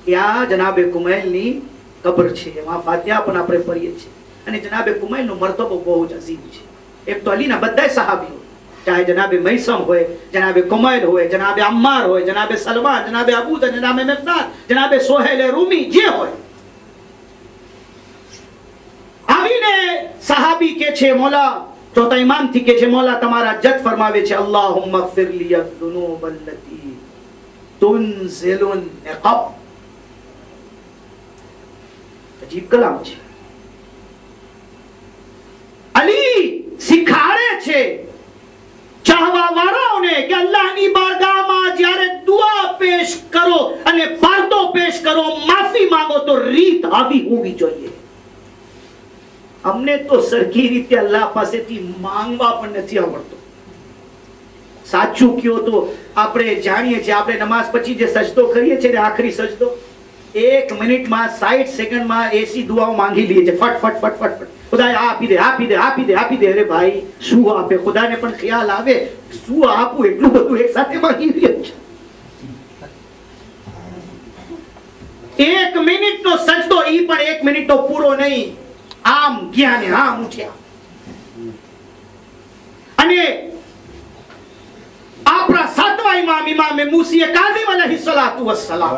ત્યાં જનાબે કુમૈલની કબર છે, એમાં ફાતિહા પણ આપણે પઢીએ છીએ અને જનાબે કુમૈલનો મરતબો બહુ જ અઝીમ છે. એક તો અલીના બધા સહાબીઓ ચાહે જનાબે મૈસમ હોય, જનાબે કુમૈલ હોય, જનાબે અમ્માર હોય, જનાબે સલમાન, જનાબે અબુ ઝર, જનાબે મિqદાદ, જનાબે સોહેલ રૂમી જે હોય આવીને સહાબી કે છે મૌલા ચોથા ઇમામ થી કે છે મૌલા તમારા જજ ફરમાવે છે અલ્લાહુમ્મા ગફિર લી અઝ્ઝુનૂબ અલ્લતી તુનઝિલુન નિqab. અજીબ કલામ છે. અલી શીખાડે છે ચાહવા વાળાઓને કે અલ્લાહની બારગાહમાં જ્યારે દુઆ પેશ કરો અને પારદો પેશ કરો, માફી માંગો તો રીત આવી હોવી જોઈએ. અમને તો સરખી રીતે અલ્લાહ પાસેથી માંગવા પણ નથી આવડતું. સાચું કયો તો આપણે જાણીએ છીએ, આપણે નમાઝ પછી જે સજદો કરીએ છીએ ને આખરી સજદો 1 મિનિટમાં 60 સેકન્ડમાં એસી દુઆઓ માંગી લઈએ છીએ ફટ ફટ ફટ ફટ. ખુદા આપી દે આપી દે આપી દે આપી દે. અરે ભાઈ શું આપે? ખુદાને પણ ખ્યાલ આવે શું આપું, એટલું બધું એક સાથે માંગી રહ્યા છે. 1 મિનિટનો સજદો, ઈ પણ 1 મિનિટનો પૂરો નહીં, આમ ગયા ને આમ ઉઠ્યા. અને આપણા સાતમા ઇમામ ઇમામે મૂસી કાઝિમ અલૈહિ સલાતુ વસ્સલામ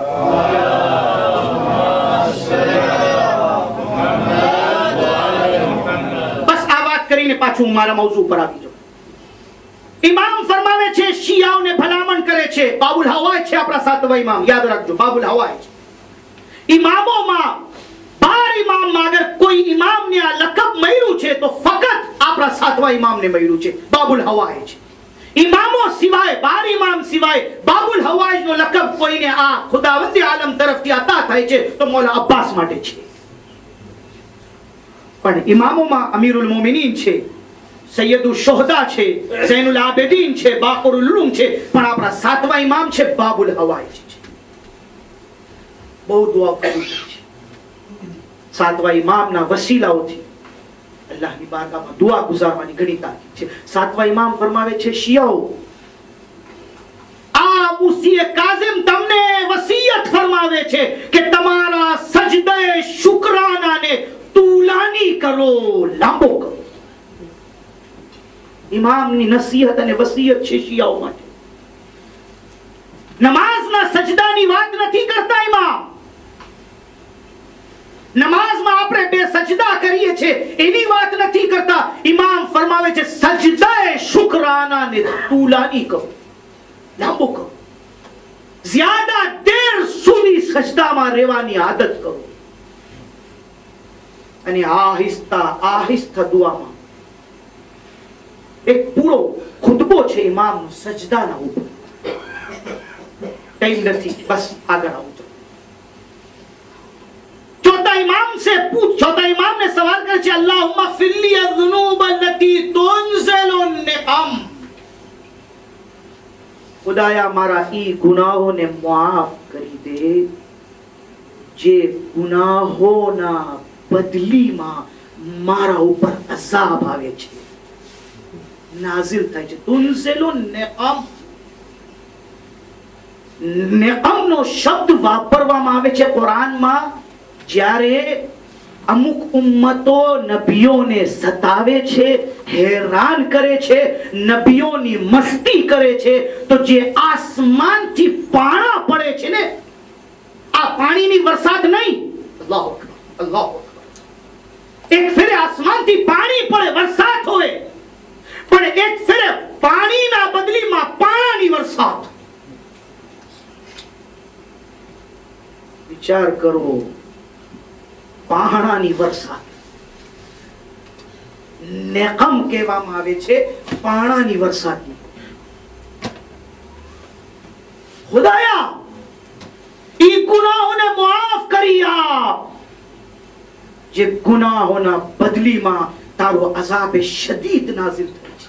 કરીને પાછું મારા મૌજુ પર આવી જાઉં. ઇમામ ફરમાવે છે શિયાઓને ભલામણ કરે છે. બાબુલ હવાય છે આપણા સાતમા ઇમામ, યાદ રાખજો બાબુલ હવાય છે. ઇમામોમાં 12 ઇમામમાં અગર કોઈ ઇમામને આ લકબ મળ્યું છે તો ફક્ત આપણા સાતમા ઇમામને મળ્યું છે, બાબુલ હવાય છે. ઇમામો સિવાય 12 ઇમામ સિવાય બાબુલ હવાયનો લકબ કોઈને આ ખુદાવંદ આલમ તરફથી અતા થાય છે તો મૌલા અબ્બાસ માટે છે. પણ ઇમામોમાં અમીરુલ મોમિનીન છે, સૈયદુલ શુહદા છે, ઝૈનુલ આબિદીન છે, બાકરુલ ઉલુમ છે, પણ આપણા સાતમા ઇમામ છે બાબુલ હવાય છે. બહુ દુઆ કરી છે સાતમા ઇમામના વસીલાઓથી અલ્લાહની બારગાહમાં દુઆ ગુજારવાની ઘણી તાકીદ છે. સાતમા ઇમામ ફરમાવે છે શિયાઓ આ મૂસી કાઝિમ તમને વસિયત ફરમાવે છે કે તમારા સજદે શુકરાનાને તુલાની કરો, લાંબો કરો. ઇમામની નસીહત અને વસિયત છે શિયાઓ માટે. નમાઝના સજદાની વાત નથી કરતા ઇમામ. નમાઝમાં આપણે 2 સજદા કરીએ છીએ એની વાત નથી કરતા. ઇમામ ફરમાવે છે સજદાએ શુકરાનાને તુલાની કરો, લાંબો કરો. જ્યાદા દેર સુધી સજદામાં રહેવાની આદત કરો અને આહિસ્તા આહિસ્તા દુઆમાં. એક પૂરો ખુતબો છે ઇમામનો સજદાના ઉપર. ટાઈમ નથી, બસ આગળ આવું. ચોથા ઇમામ ને સવાલ કરે છે અલ્લાहुम्मा फ़िर ली अज़्ज़ुनूब अल्लती तुनज़िलु निक़म. ખુદાયા મારા ઈ ગુનાહોને માફ કરી દે જે ગુનાહોના બદલીમાં મારા ઉપર અઝાબ આવે છે, નાઝિલ થાય છે. તુનઝિલુ નિકમ, નિકમનો શબ્દ વાપરવામાં આવે છે કુરાનમાં જ્યારે અમુક ઉમ્મતો નબીઓને સતાવે છે, હેરાન કરે છે, નબીઓની મસ્તી કરે છે, તો જે આસમાનથી પાણા પડે છે ને, આ પાણીની વરસાદ નહીં, અલ્લાહુ અકબર, અલ્લાહુ અકબર, એક ફેરે આસમાનથી પાણી પડે, વરસાદ હોય, પણ એક ફેરે પાણીના બદલીમાં પાણાની વરસાદ. વિચાર કરો, પાણાની વરસાદ નેકમ કહેવામાં આવે છે, પાણાની વરસાદની. ખુદાયા ઈ ગુનાહોને માફ કરી આપ જે ગુનાહોના બદલીમાં તારો અઝાબ શદીદ નાઝિલ થાય છે.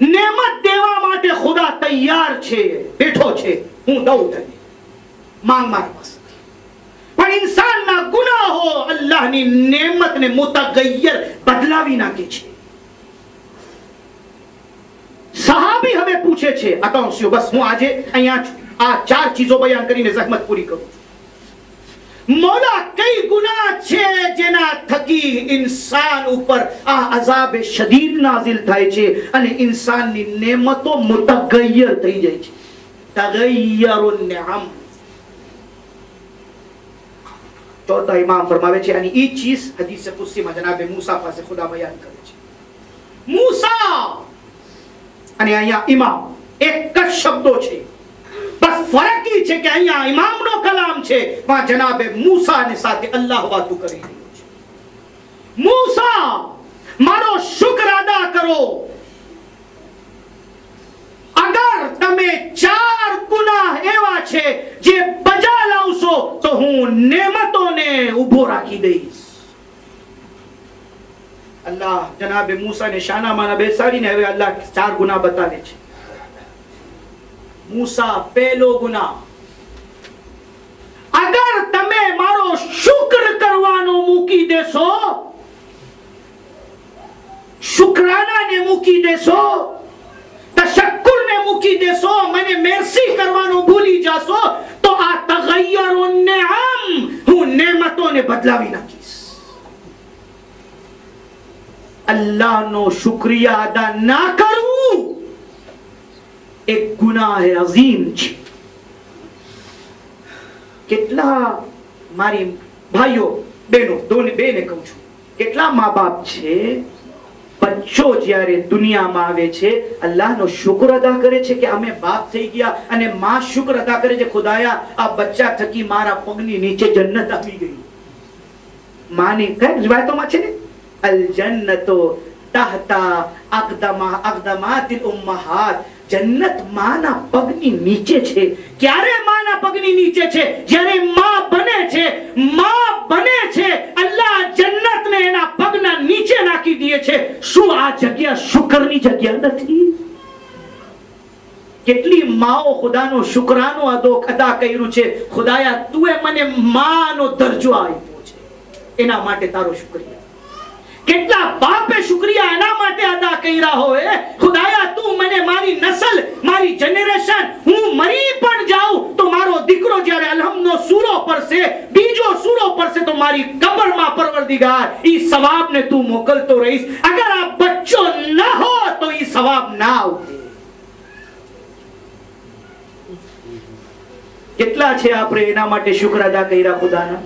नेमत देवा માટે ખુદા તૈયાર છે, બેઠો છે, હું દઉં તને, માંગ મારી પાસે. પણ ઇન્સાનના ગુનાહો અલ્લાહની નેમતને મુતગય્યર બદલાવી નાખે છે. સહાબી હવે પૂછે છે, અકાઉન્ટ્સ, બસ હું આજે અહીંયા છું, આ ચાર ચીજો બયાન કરીને જહેમત પૂરી કરું છું. મોલા કઈ ગુનાહ છે જેના થકી ઇન્સાન ઉપર આ અઝાબ શદીદ નાઝિલ થાય છે અને ઇન્સાનની નેમતો મુતગય્યર થઈ જાય છે? તગય્યરુન નિઅમ. ચોથા ઇમામ ફરમાવે છે, અને ઈ ચીજ હદીસ કુદસીમાં જનાબે મૂસા પાસે ખુદા બયાન કરે છે. મૂસા અને અહીંયા ઇમામ એક જ શબ્દો છે, બસ ફરક ઈ છે કે અહીંયા ઇમામનો કલામ છે, માં જનાબે મૂસાને સાથે અલ્લાહ વાતો કરી રહ્યો છે. મૂસા, મારો શુક્ર અદા કરો. અગર તમે 4 ગુનાહ એવા છે જે બજા લાવશો તો હું નેમતોને ઊભો રાખી દઈશ. અલ્લાહ જનાબે મૂસાને શાનામાના બેસાડીને હવે અલ્લાહ 4 ગુનાહ બતાવે છે. મૂસા, પહેલો ગુનાહ, અગર તમે મારો શુક્ર કરવાનો મૂકી દેશો, શુક્રાનાને મૂકી દેશો, તશક્કુરને મૂકી દેશો, મને મેરસી કરવાનું ભૂલી જાશો, તો આ તગય્યરુન નિઅમ, હું નેમતોને બદલાવી નાખીશ. અલ્લાહનો શુક્રિયા અદા ના કરવું એક ગુનાહ અઝીમ છે. કેટલા મારી ભાઈઓ બહેનો બેને કહું છું, કેટલા મા બાપ છે, બચ્ચો જ્યારે દુનિયામાં આવે છે અલ્લાહનો શુક્ર અદા કરે છે કે અમે બાપ થઈ ગયા, અને માં શુક્ર અદા કરે છે, ખુદાયા આ બચ્ચા થકી મારા પગની નીચે જન્નત આવી ગઈ. માની કઈ રિવાયતોમાં છે ને, અલ જન્નતો તહતા અકદમાતિલ ઉમ્મહાત, જન્નત માના પગની નીચે છે. ક્યારે માના પગની નીચે છે? જ્યારે માં બને છે. માં બને છે, અલ્લાહ જન્નતને એના પગના નીચે નાખી દે છે. શું આ જગ્યા શુક્રની જગ્યા નથી? કેટલી માઓ ખુદાનો શુક્રાનો અદા કર્યું છે, ખુદાયા તુએ મને માનો દરજ્જો આપ્યો છે, એના માટે તારો શુક્રિયા. કેટલા બાપે શુક્રિયા એના માટે અદા કર્યા હોય, ખુદાયા તું મને મારી નસલ, મારી જનરેશન, હું મરી પણ જાઉં તો મારો દીકરો જ્યારે અલહમનો સૂરો પડશે, બીજો સૂરો પડશે, તો મારી કબરમાં પરવરદિગાર ઈ સવાબને તું મોકલતો રહીશ. અગર આ બચ્ચો ન હો તો ઈ સવાબ ના આવતે. કેટલા છે આપણે એના માટે શુક્ર અદા કર્યા ખુદાના?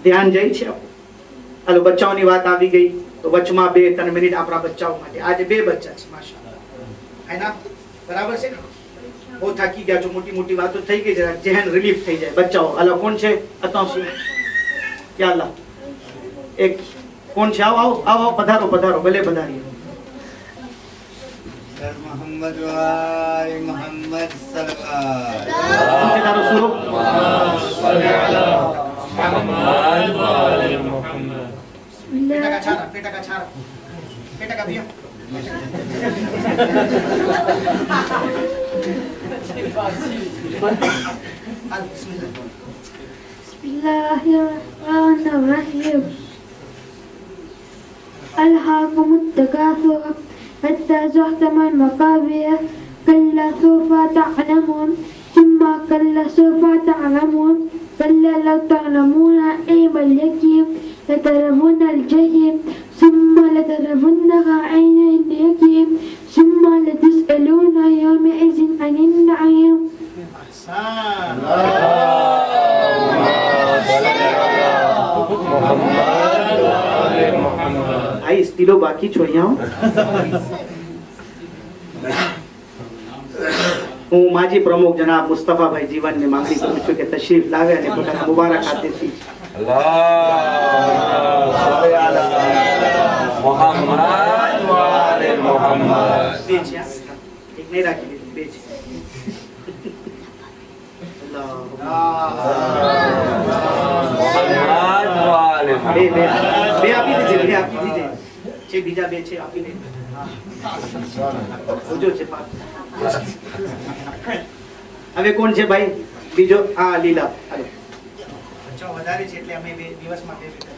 ધ્યાન જાય છે? હાલો, બચ્ચાઓની વાત આવી ગઈ તો વચમાં 2-3 મિનિટ આપણા બચ્ચાઓ માટે. આજે 2 બચ્ચા છે, માશાઅલ્લાહ, એના બરાબર છે ને? બહુ થાકી ગયા છો, મોટી મોટી વાતો થઈ ગઈ, જરા જેહન રિલીફ થઈ જાય. બચ્ચાઓ, હાલો, કોણ છે? અતાઉસી, યા અલ્લાહ, એક કોણ છે? આવો આવો આવો, પધારો પધારો, ભલે પધારીએ. મોહમ્મદ વાય મોહમ્મદ સલ્લલ્લાહુ તારો સુરો बेटा का छारा, बेटा का भैया बिस्मिल्लाहिर्रहमानिर्रहीम अल्हाकुमुत तकासुर हत्ता ज़ुरतुमुल मक़ाबिर कल्ला सौफ़ा तअलमून सुम्मा कल्ला सौफ़ा तअलमून कल्ला लौ तअलमूना इल्मल यक़ीन लतरवुन्नल जहीम सुम्मा लतरवुन्नहा ऐनल यक़ीन सुम्मा लतुसअलूना यौमइज़िन अनिन नईम। भाई स्टीलो बाकी છો અહીંયા હું માજી પ્રમુખ જનાબ મુસ્તફાભાઈ જીવનની માંગણી કરું છું કે તશરીફ લાવે અને પોતાના મુબારક હાથેથી मोहम्मद वाले मोहम्मद બે છે આ. એક નહીં રાખી દીધી, બે છે. मोहम्मद वाले બે બે બે આપી દીધી, બે આપી દીધી છે, બીજા બે છે આપી દે. ઓજો છે પાક. હવે કોણ છે ભાઈ બીજો? આ લીલા. હાલો બચ્ચા વધારે છે એટલે અમે બે દિવસમાં બે બે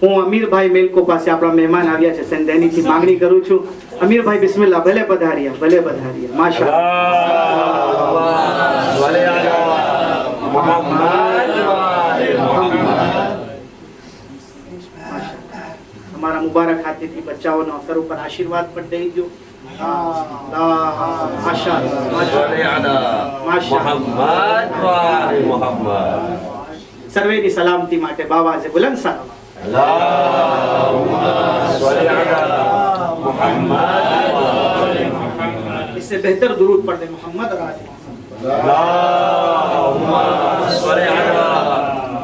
હું અમીરભાઈ મેલકો પાસે આપણા મહેમાન આવ્યા છે સંદેની થી માંગણી કરું છું. અમીરભાઈ બિસ્મિલ્લાહ. ભલે પધાર્યા, ભલે પધાર્યા. માશાઅલ્લાહ. તમારા મુબારક હાથેથી બચ્ચાઓનો સર ઉપર આશીર્વાદ પણ દઈ દો. सर्वे की सलामती माटे बाबा से बुलंद सलाम. इससे बेहतर दुरूद पढ़ दे मोहम्मद और आले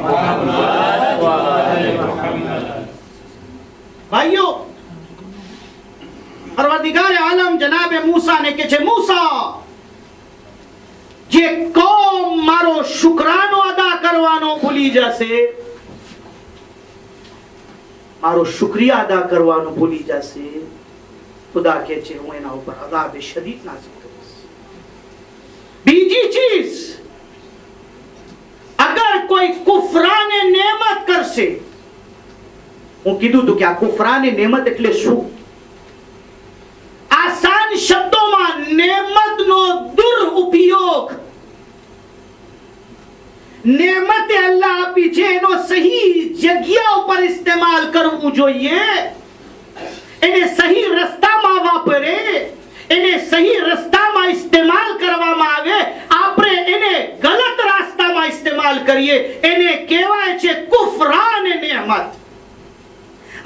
मोहम्मद. भाइयों, परवरदिगार आलम जनाब मूसा ने के छे मूसा જે કોમ મારો શુક્રાનો અદા કરવાનો ભૂલી જશે, મારો શુક્રિયા અદા કરવાનો ભૂલી જશે, ખુદા કહે છે હું એના ઉપર અઝાબ શદીદ નાઝિલ કરીશ. બીજી ચીજ, અગર કોઈ કુફરાને નેમત કરશે, હું કીધું તું કે આ કુફરાને નેમત એટલે શું? આસાન શબ્દોમાં નેમતનો દુરુપયોગ, નેમત અલ્લાહ આપી છે એનો સહી જગ્યા ઉપર ઇસ્તેમાલ કરવું જોઈએ. એને સહી રસ્તામાં વાપરે, એને સહી રસ્તામાં ઇસ્તેમાલ કરવામાં આવે, આપણે એને ગલત રસ્તામાં ઇસ્તેમાલ કરીએ, એને કહેવાય છે કુફરાન નેમત.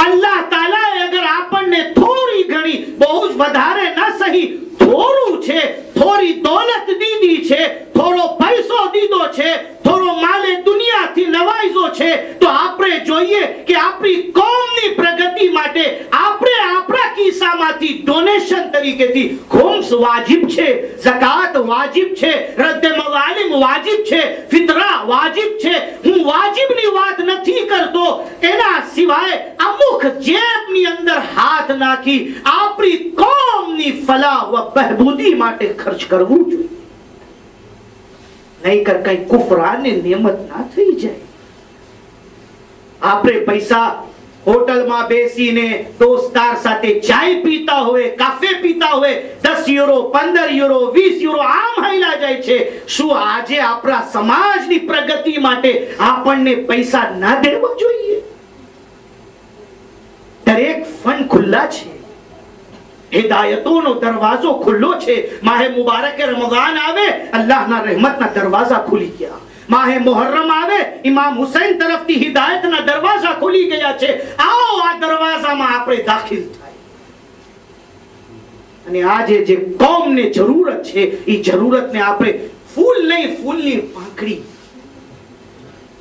અલ્લાહ તાલાએ અગર આપણને થોડી ઘણી, બહુ જ વધારે ન સહી, થોડું છે, થોડી દોલત દીધી છે, થોડો પૈસો દીધો છે, થોડો માલે દુનિયાથી નવાઈજો છે, તો આપણે જોઈએ કે આપણી કોમની પ્રગતિ માટે આપણે આપણા કિસ્સામાંથી ડોનેશન તરીકેથી ખુમ્સ વાજિબ છે, ઝકાત વાજિબ છે, રદ્દ મવાલિમ વાજિબ છે, ફિતરા વાજિબ છે. હું વાજિબની વાત નથી કરતો, એના સિવાય અમુક જેબની અંદર હાથ નાખી આપણી કોમની ફલાહ વ બહેબૂદી માટે ખર્ચ કરવું જોઈએ. નહીતર કઈ કુફરાને નિયમત ના થઈ જાય. આપણે પૈસા હોટલમાં બેસીને દોસ્તાર સાથે ચાય પીતા હોય, કાફે પીતા હોય, 10 યુરો, 15 યુરો, 20 યુરો આમ હાઈલા જાય છે. શું આજે આપણા સમાજની પ્રગતિ માટે આપણને પૈસા ના દેવા જોઈએ? દરેક ફંડ ખુલ્લા છે, હિદાયતોનો દરવાજો ખુલ્લો છે. માહે મુબારક રમઝાન આવે, અલ્લાહના રહેમતના દરવાજા ખુલી ગયા. માહે મુહર્રમ આવે, ઇમામ હુસૈન તરફથી હિદાયતના દરવાજા ખુલી ગયા છે. આવો આ દરવાજામાં આપણે દાખલ થાય. અને આજે જે કોમને જરૂરત છે એ જરૂરતને આપણે ફૂલ નહીં, ફૂલની પાંખડી,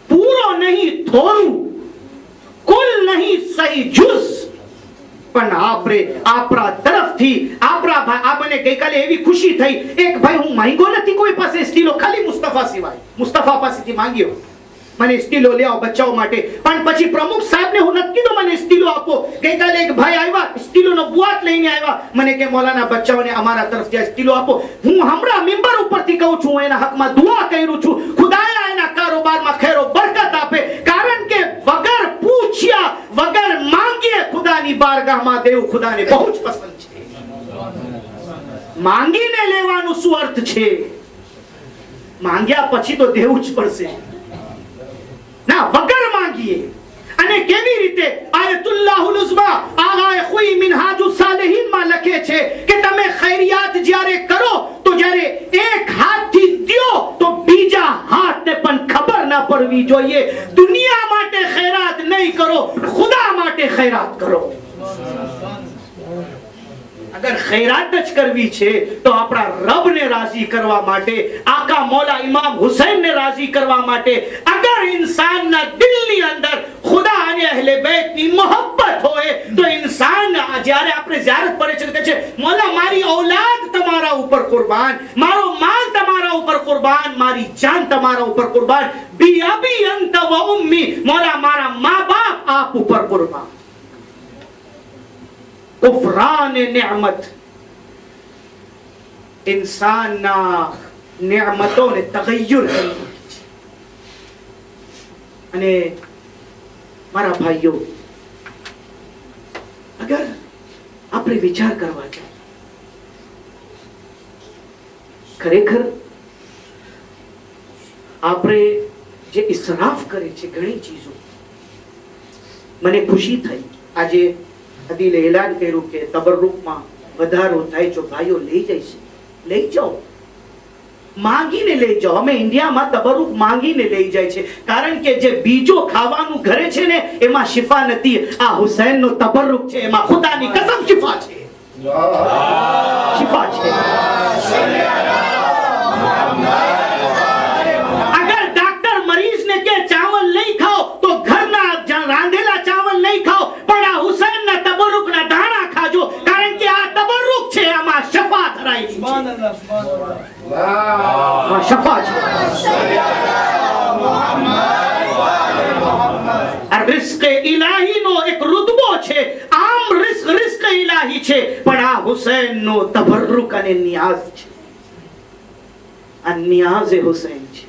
પૂરો નહીં થોડું, કુલ નહીં સહી જુઝ, પણ આપણે આપણા તરફથી મને ગઈકાલે એવી ખુશી થઈ. એક ભાઈ, હું માંગ્યો નથી કોઈ પાસે સ્ટીલો, ખાલી મુસ્તફા સિવાય મુસ્તફા પાસેથી માંગ્યો મને સ્ટીલો લઈ આવો બચ્ચાઓ માટે. પણ પછી પ્રમુખ સાહેબને હું નથી કીધું મને સ્ટીલો આપો. ગઈકાલે એક ભાઈ આવ્યા, સ્ટીલોનો બુઆત લઈને આવ્યા, મને કે મૌલાના બચ્ચાઓને અમારા તરફથી આ સ્ટીલો આપો. હું હમણાં મિંબર ઉપરથી કહું છું, એના હકમાં દુઆ કરું છું, ખુદાયા એના કારોબારમાં ખેરો બરકત આપે. કારણ કે વગર પૂછ્યા, વગર માંગ્યે ખુદાની બારગાહમાં દેવું ખુદાને બહુ જ પસંદ છે. માંગીને લેવાનું શું અર્થ છે? માંગ્યા પછી તો દેવું જ પડશે ના, વગર માંગીએ. અને કેવી રીતે? આયતુલ્લાહુલ ઉઝ્મા આગાએ ખુઈ મિનહાજુસ સાલિહીન માં લખે છે કે તમે ખૈરિયાત જ્યારે કરો તો જ્યારે એક હાથથી દ્યો તો બીજા હાથને પણ ખબર ના પડવી જોઈએ. દુનિયા માટે ખૈરાત નહીં કરો, ખુદા માટે ખૈરાત કરો. अगर खैरात ज करवी छे तो अपना रब ने राजी करवा माटे, आका मौला इमाम हुसैन ने राजी करवा माटे. अगर इंसान ना दिल ની અંદર खुदा અને અહેલે બેત ની મોહબ્બત હોય તો इंसान જ્યારે આપણે ઝિયારત કરે છે કહે છે મૌલા મારી औलाद તમારા ઉપર કુરબાન, મારો માલ તમારા ઉપર કુરબાન, મારી જાન તમારા ઉપર કુરબાન, બી અબી અંત વ ઉમ્મી, મૌલા મારા मां बाप आप ऊपर कुर्बान. कुफरान नेमत, इंसान ना नेमतों ने तगय्युर કરી અને મારા ભાઈઓ, અગર આપણે વિચાર કરવા જાય ખરેખર આપણે જે ઇસરાફ કરે છે ઘણી ચીજો, મને ખુશી થઈ. આજે અદીલે એલાન કર્યું કે તબરુકમાં વધારો થાય, જો ભાઈઓ લઈ જઈશે લઈ જાઓ, માંગીને લઈ જાઓ. અમે ઇન્ડિયામાં તબરુક માંગીને લઈ જાય છે, કારણ કે જે બીજો ખાવાનું ઘરે છે ને એમાં શિફા નથી. આ હુસૈનનો તબરુક છે, એમાં ખુદાની કસમ શિફા છે, શિફા છે. અગર ડોક્ટર મરીઝને કે ચાવલ નહીં ખાઓ તો ઘરના રાંધેલા ચાવલ નહીં ખાઓ, પણ આ હુસૈનના તબરુકના દાણા ખાજો, કારણ કે આ તબરુક છે, આમાં શફા ધરાયેલી છે. સુબહાનલ્લાહ, સુબહાનલ્લાહ, શફા છે. આ રિસ્ક ઇલાહીનો એક રુતબો છે. આમ રિસ્ક ઇલાહી છે, પણ આ હુસૈનનો તબરુક અને નિયાઝ છે. આ નિયાઝે હુસૈન છે.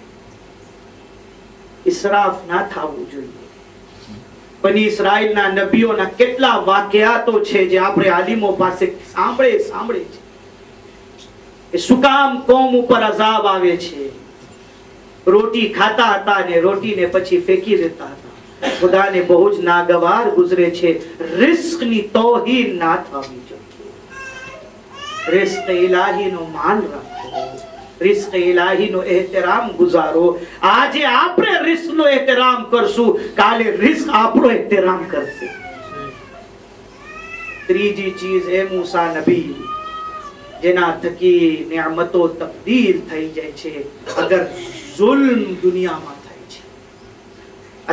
ઇસરાફ ના થવું જોઈએ. બની ઇસ્રાઈલના નબીઓના કેટલા વાક્યાતો છે જે આપણે આલિમો પાસે સાંભળે છે. એ શું કામ કોમ ઉપર અઝાબ આવે છે? રોટી ખાતા હતા અને રોટીને પછી ફેંકી દેતા હતા. ખુદાને બહુ જ નાગવાર ગુજરે છે. રિસ્કની તૌહીન ના થવી જોઈએ. રિસ્ક ઇલાહીનો માન રાખો, રિસ્ક ઇલાહીનો એહતરામ ગુજારો. આજે આપણે રિસ્કનો એહતરામ કરશું, કાલે રિસ્ક આપણો એહતરામ કરશે. ત્રીજી ચીજ એ મૂસા નબી, જેના થકી નિયામતો તબદીલ થઈ જાય છે. અગર ઝુલ્મ દુનિયામાં થાય છે,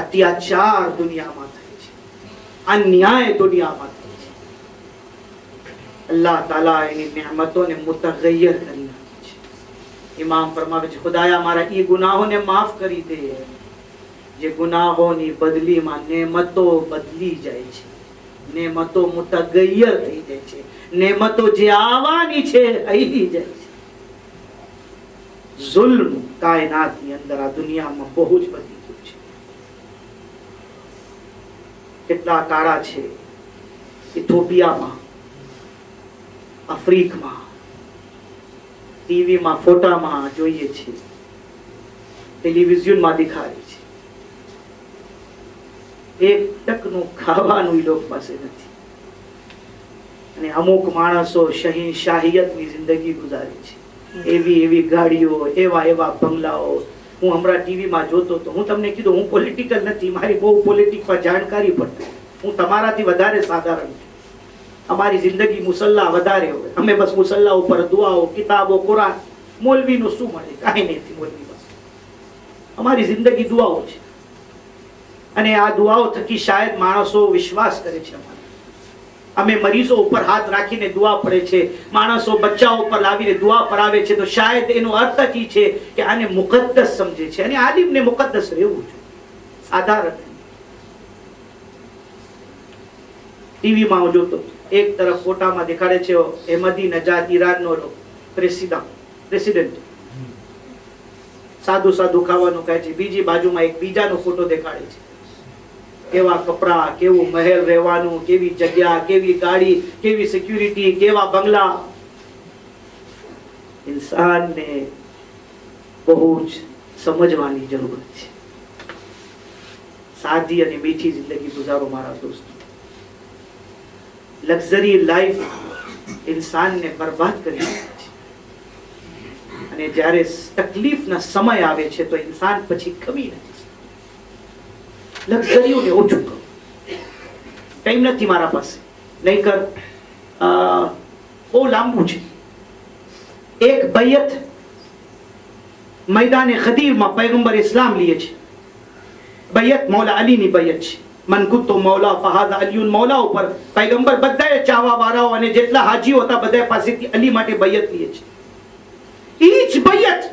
અત્યાચાર દુનિયામાં થાય છે, અન્યાય દુનિયામાં થાય છે, અલ્લાહ તાલા એની નિયામતોને મુતગય્યર કરી નાખે છે. ઇમામ ફરમાવે છે ખુદાયા મારા એ ગુનાહોને માફ કરી દે જે ગુનાહોની બદલીમાં નેમતો બદલી જાય છે, નેમતો મુતગય્યર થઈ જાય છે, નેમતો જે આવવાની છે આવી જાય છે. ઝુલ્મ કાયનાતની અંદર આ દુનિયામાં બહુ જ વધી ગયું છે. કેટલા કાળા છે ઇથોપિયામાં, અફ્રીકામાં, ટીવીમાં ફોટામાં જોઈએ છે, ટેલિવિઝનમાં દેખાય છે. એક ટકનું ખાવાનું ઈ લોકો પાસે નથી. અને અમુક માણસો શહીનશાહિયતની જિંદગી ગુજારે છે. એવી ગાડીઓ, એવા બંગલાઓ, હું હમણાં ટીવીમાં જોતો હતો, હું તમને કીધું હું પોલિટિકલ નથી, મારી બહુ પોલિટિક્સમાં જાણકારી પણ નથી, હું તમારાથી વધારે સાધારણ છું. અમારી જિંદગી મુસલ્લા વધારે હોય, અમે બસ મુસલ્લા ઉપર દુઆઓ, કિતાબો, કુરાન. મૌલવીનું શું મળે? કાંઈ નથી મૌલવી પાસે. અમારી જિંદગી દુઆઓ છે, અને આ દુઆઓ થકી શાયદ માણસો વિશ્વાસ કરે છે. અમે મરીઝો ઉપર હાથ રાખીને દુઆ પડે છે, માણસો બચ્ચાઓ ઉપર લાવીને દુઆ પડાવે છે, તો શાયદ એનો અર્થ જ ઈ છે કે આને મુકદ્દસ સમજે છે. અને આલિમને મુકદ્દસ રહેવું છે, સાધારણ. ટીવીમાં હું જોતો, એક તરફ ફોટામાં દેખાડે છે અહેમદી નજાદ, ઈરાનનો પ્રેસિડેન્ટ, સાદું સાદું ખાવાનું ખાય છે. બીજી બાજુમાં એક બીજાનો ફોટો દેખાડે છે, કેવા કપડા, કેવું મહેલ રહેવાનું, કેવી જગ્યા, કેવી ગાડી, કેવી સિક્યુરિટી, કેવા બંગલા. ઇન્સાનને બહુ જ સમજવાની જરૂર છે. સાદી અને મીઠી જિંદગી ગુજારો મારા દોસ્તો. લક્ઝરી લાઈફ ઇન્સાનને બરબાદ કરી દે છે, અને જ્યારે તકલીફના સમય આવે છે તો ઇન્સાન પછી કમી નથી. લક્ઝરીઓને ઓછું કરો. ટાઈમ નથી મારા પાસે, નહીતર બહુ લાંબુ છે. એક બૈયત मैदान खदीर में पैगंबर इस्लाम लिए छे। बैयत मौला अली ની बैयत છે। मन कुत्तो मौला फहाद अलीउन मौला ઉપર पैगंबर બધાએ ચાવા વાળાઓ અને જેટલા હાજીઓ હતા બધાએ પાસેથી અલી માટે बैयत લીએ છે। ઈ જ बैयत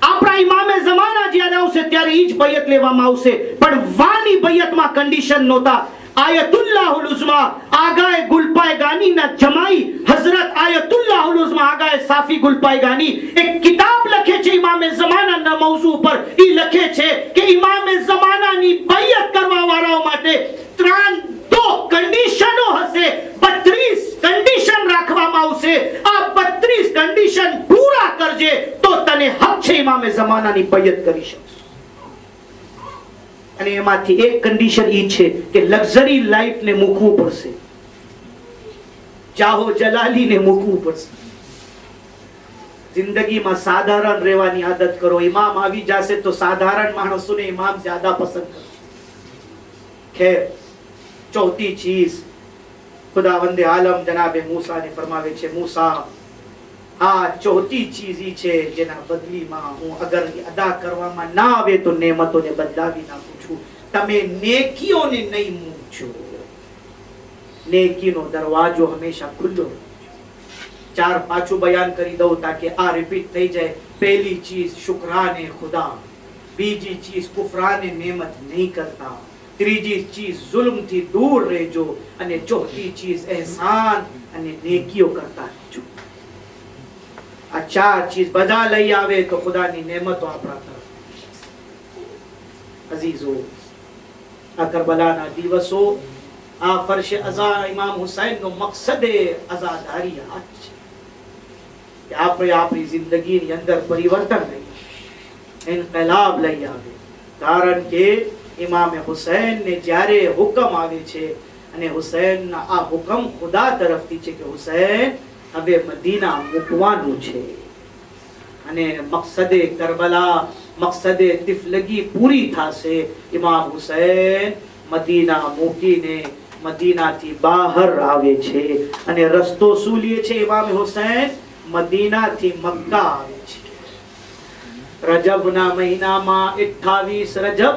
આપણા ઇમામે ઝમાના જ્યારે આવશે ત્યારે ઈ જ बैयत લેવામાં આવશે, પણ વાની बैयतમાં કન્ડિશન નહોતા। आयतुल्लाहुल उज़्मा आगाए गुलपायगानी ना जमाई हजरत आयतुल्लाहुल उज़्मा आगाए साफी गुलपायगानी एक किताब लखे छे इमामे ज़माना ना मौजू पर। ई लखे छे कि इमामे ज़माना ની बैयत કરવા વાળાઓ માટે ત્રણ દો કન્ડિશનો હશે, 32 કન્ડિશન રાખવામાં આવશે। આ 32 કન્ડિશન પૂરા કરજે તો તને હક છે ઇમામે ઝમાનાની बैयत કરી શકશે। અને એમાંથી એક કન્ડિશન ઈ છે કે લક્ઝરી લાઈફ ને મૂકવું પડશે, ચાહો જલાલી ને મૂકવું પડશે। જિંદગીમાં સાધારણ રહેવાની આદત કરો। ઇમામ આવી જશે તો સાધારણ માણસોને ઇમામ જ્યાદા પસંદ કરશે। ખેર, ચોથી ચીજ ખુદાવંદે આલમ જનાબે મૂસા ને ફરમાવે છે, મૂસા આ ચોથી ચીજ ઈ છે જેના બદલીમાં હું અગર અદા કરવામાં ના આવે તો નેમતોને બદલાવી નાખું છું। તમે નેકીઓને નહીં મૂકજો, નેકીનો દરવાજો હંમેશા ખુલ્લો। ચાર પાછું બયાન કરી દઉં તાકે આ રિપીટ થઈ જાય। પહેલી ચીજ શુક્રાને ખુદા, બીજી ચીજ કુફરાને નેમત નહીં કરતા, ત્રીજી ચીજ જુલ્મથી દૂર રહેજો, અને ચોથી ચીજ એહસાન અને નેકીઓ કરતા રહેજો। આ ચાર ચીજ બધા લઈ આવે તો ખુદાની નેમતો આપણા તરફ। અઝીઝો, આ કરબલાના દિવસો, આ ફર્શ અઝા ઇમામ હુસૈનનો મકસદે અઝાદારી આ છે કે આપણે આપણી જિંદગીની અંદર પરિવર્તન લઈ આવે, ઇન્કલાબ લઈ આવે। કારણ કે ઇમામ હુસૈનને જ્યારે હુકમ આવે છે અને હુસૈનના આ હુકમ ખુદા તરફથી છે કે હુસૈન હવે મદીના મૂકવાનું છે, અને મકસદે કરબલા, મકસદે તિફલગી પૂરી થશે। ઇમામ હુસૈન મદીના મૂકીને મદીનાથી બહાર આવે છે, અને રસ્તો શું લે છે ઇમામ હુસૈન? મદીનાથી મક્કા આવે છે। રજબના મહિનામાં 28 રજબ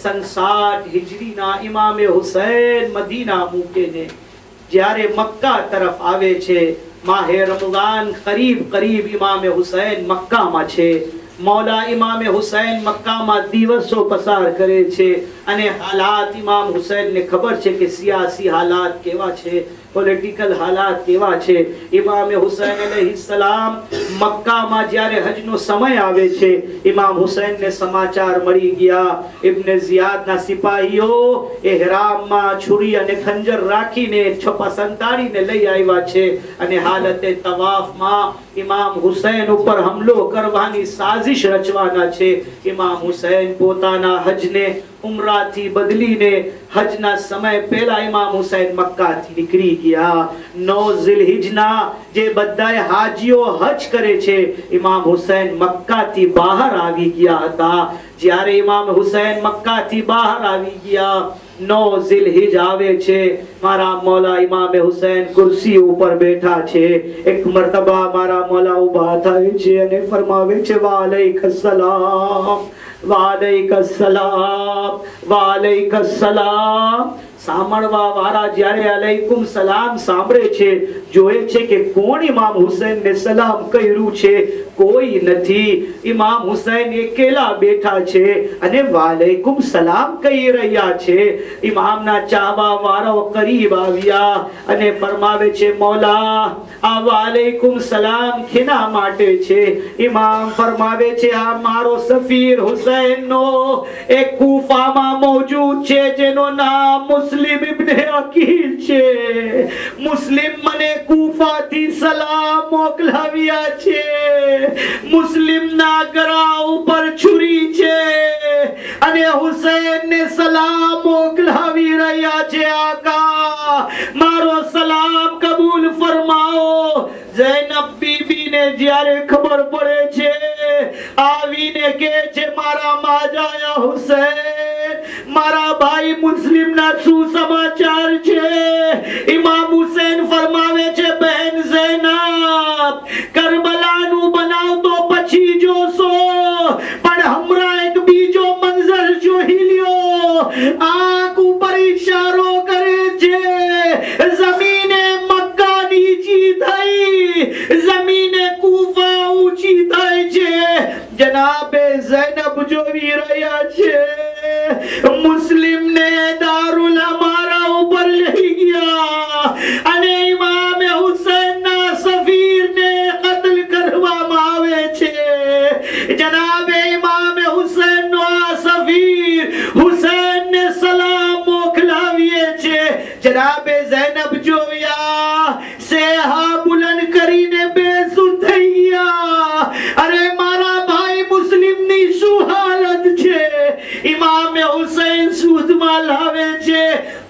સન 60 હિજરીના ઇમામે હુસૈન મદીના મૂકીને જ્યારે મક્કા તરફ આવે છે, माहे रमजान करीब करीब इमाम हुसैन मक्का में छे। मौला इमाम हुसैन मक्का में दिवसो पसार करे छे, अने हालात इमाम हुसैन ने खबर छे कि सियासी हालात केवा छे, पॉलिटिकल हालात केवा छे। इमाम हुसैन अलैहिस्सलाम मक्का में ज्यारे हज नो समय आवे छे, इमाम हुसैन ने समाचार मળી ગયા। इब्न जियाद ना सिपाहीओ एहराम में छुरी अने खंजर राखीने छपा संताड़ीने लई આવ્યા છે, અને હાલતે તવાફ માં ઇમામ હુસૈન ઉપર હુમલો કરવાની સાજિશ રચવાના છે. ઇમામ હુસૈન પોતાના હજને ઉમરાથી બદલીને હજના સમય પહેલા ઇમામ હુસૈન મક્કાથી નીકળી ગયા. 9 ઝિલહિજના જે બધાય હાજીઓ હજ કરે છે, ઇમામ હુસૈન મક્કાથી બહાર આવી ગયા હતા. જ્યારે ઇમામ હુસૈન મક્કાથી બહાર આવી ગયા, 9 ઝિલહિજ આવે છે, મારા મૌલા ઇમામ હુસૈન કુર્સી ઉપર બેઠા છે. એક મર્તબા મારા મૌલા ઊભા થાય છે અને ફરમાવે છે, વાલૈકસલામ, વાલૈકસલામ, વાલૈકસલામ. સાંભળવા વાળા જ્યારે અલૈકુમ સલામ સાંભળે છે, જોયે છે કે કોણ ઇમામ હુસૈનને સલામ કર્યું છે? કોઈ નથી. ઇમામ હુસૈન એકેલા બેઠા છે અને વાલૈકુમ સલામ કહી રહ્યા છે. ઇમામના ચાહવા વાળાઓ કરીબ આવ્યા અને ફરમાવે છે, મૌલા આ વાલૈકુમ સલામ કેના માટે છે? ઇમામ ફરમાવે છે, આ મારો સફીર હુસૈનનો એક કૂફામાં મોજૂદ છે, જેનું નામ મુસ્લિમ ઇબ્ન અકીલ છે. મુસ્લિમ મને કૂફાથી સલામ મોકલાવ્યા છે. મુસ્લિમના ગળા ઉપર છુરી છે અને હુસૈનને સલામ મોકલાવી રહ્યા છે. આકા, મારો સલામ કબૂલ ફરમાવો. ઝૈનબ બીબીને જ્યારે ખબર પડે છે, આવીને કહે છે, મારા માજાયા હુસૈન, મારા ભાઈ મુસ્લિમના શું સમાચાર છે? ઇમામ હુસૈન ફરમાવે છે, બહેન ઝૈનબ, કરબલાનું બનાવતો પછી જોશો, પણ હમણાં એક બીજો મંઝર જોઈ લ્યો. આંખ ઉપર ઈશારો કરે છે. જમીને મક્કા નીચી થઈ, જમીને કૂફા ઊંચી થાય છે. જનાબે ઝૈનબ જોઈ રહ્યા છે. મુસ્લિમને દારુલ અમારા ઉપર લઈ ગયા અને ઇમામ હુસૈનના સફીરને કત્લ કરવામાં આવે છે. જનાબે ઇમામ હુસૈનનો આ સફીર હુસૈનને સલામ મોકલાવીએ છે. જનાબે ઝૈનબ જોયા, સેહા બુલંદ કરીને બેસુધ થઈ ગયા. અરે મારા ભાઈ મુસ્લિમની શું હાલત છે? ઇમામ હુસૈન સુધમાં લાવે છે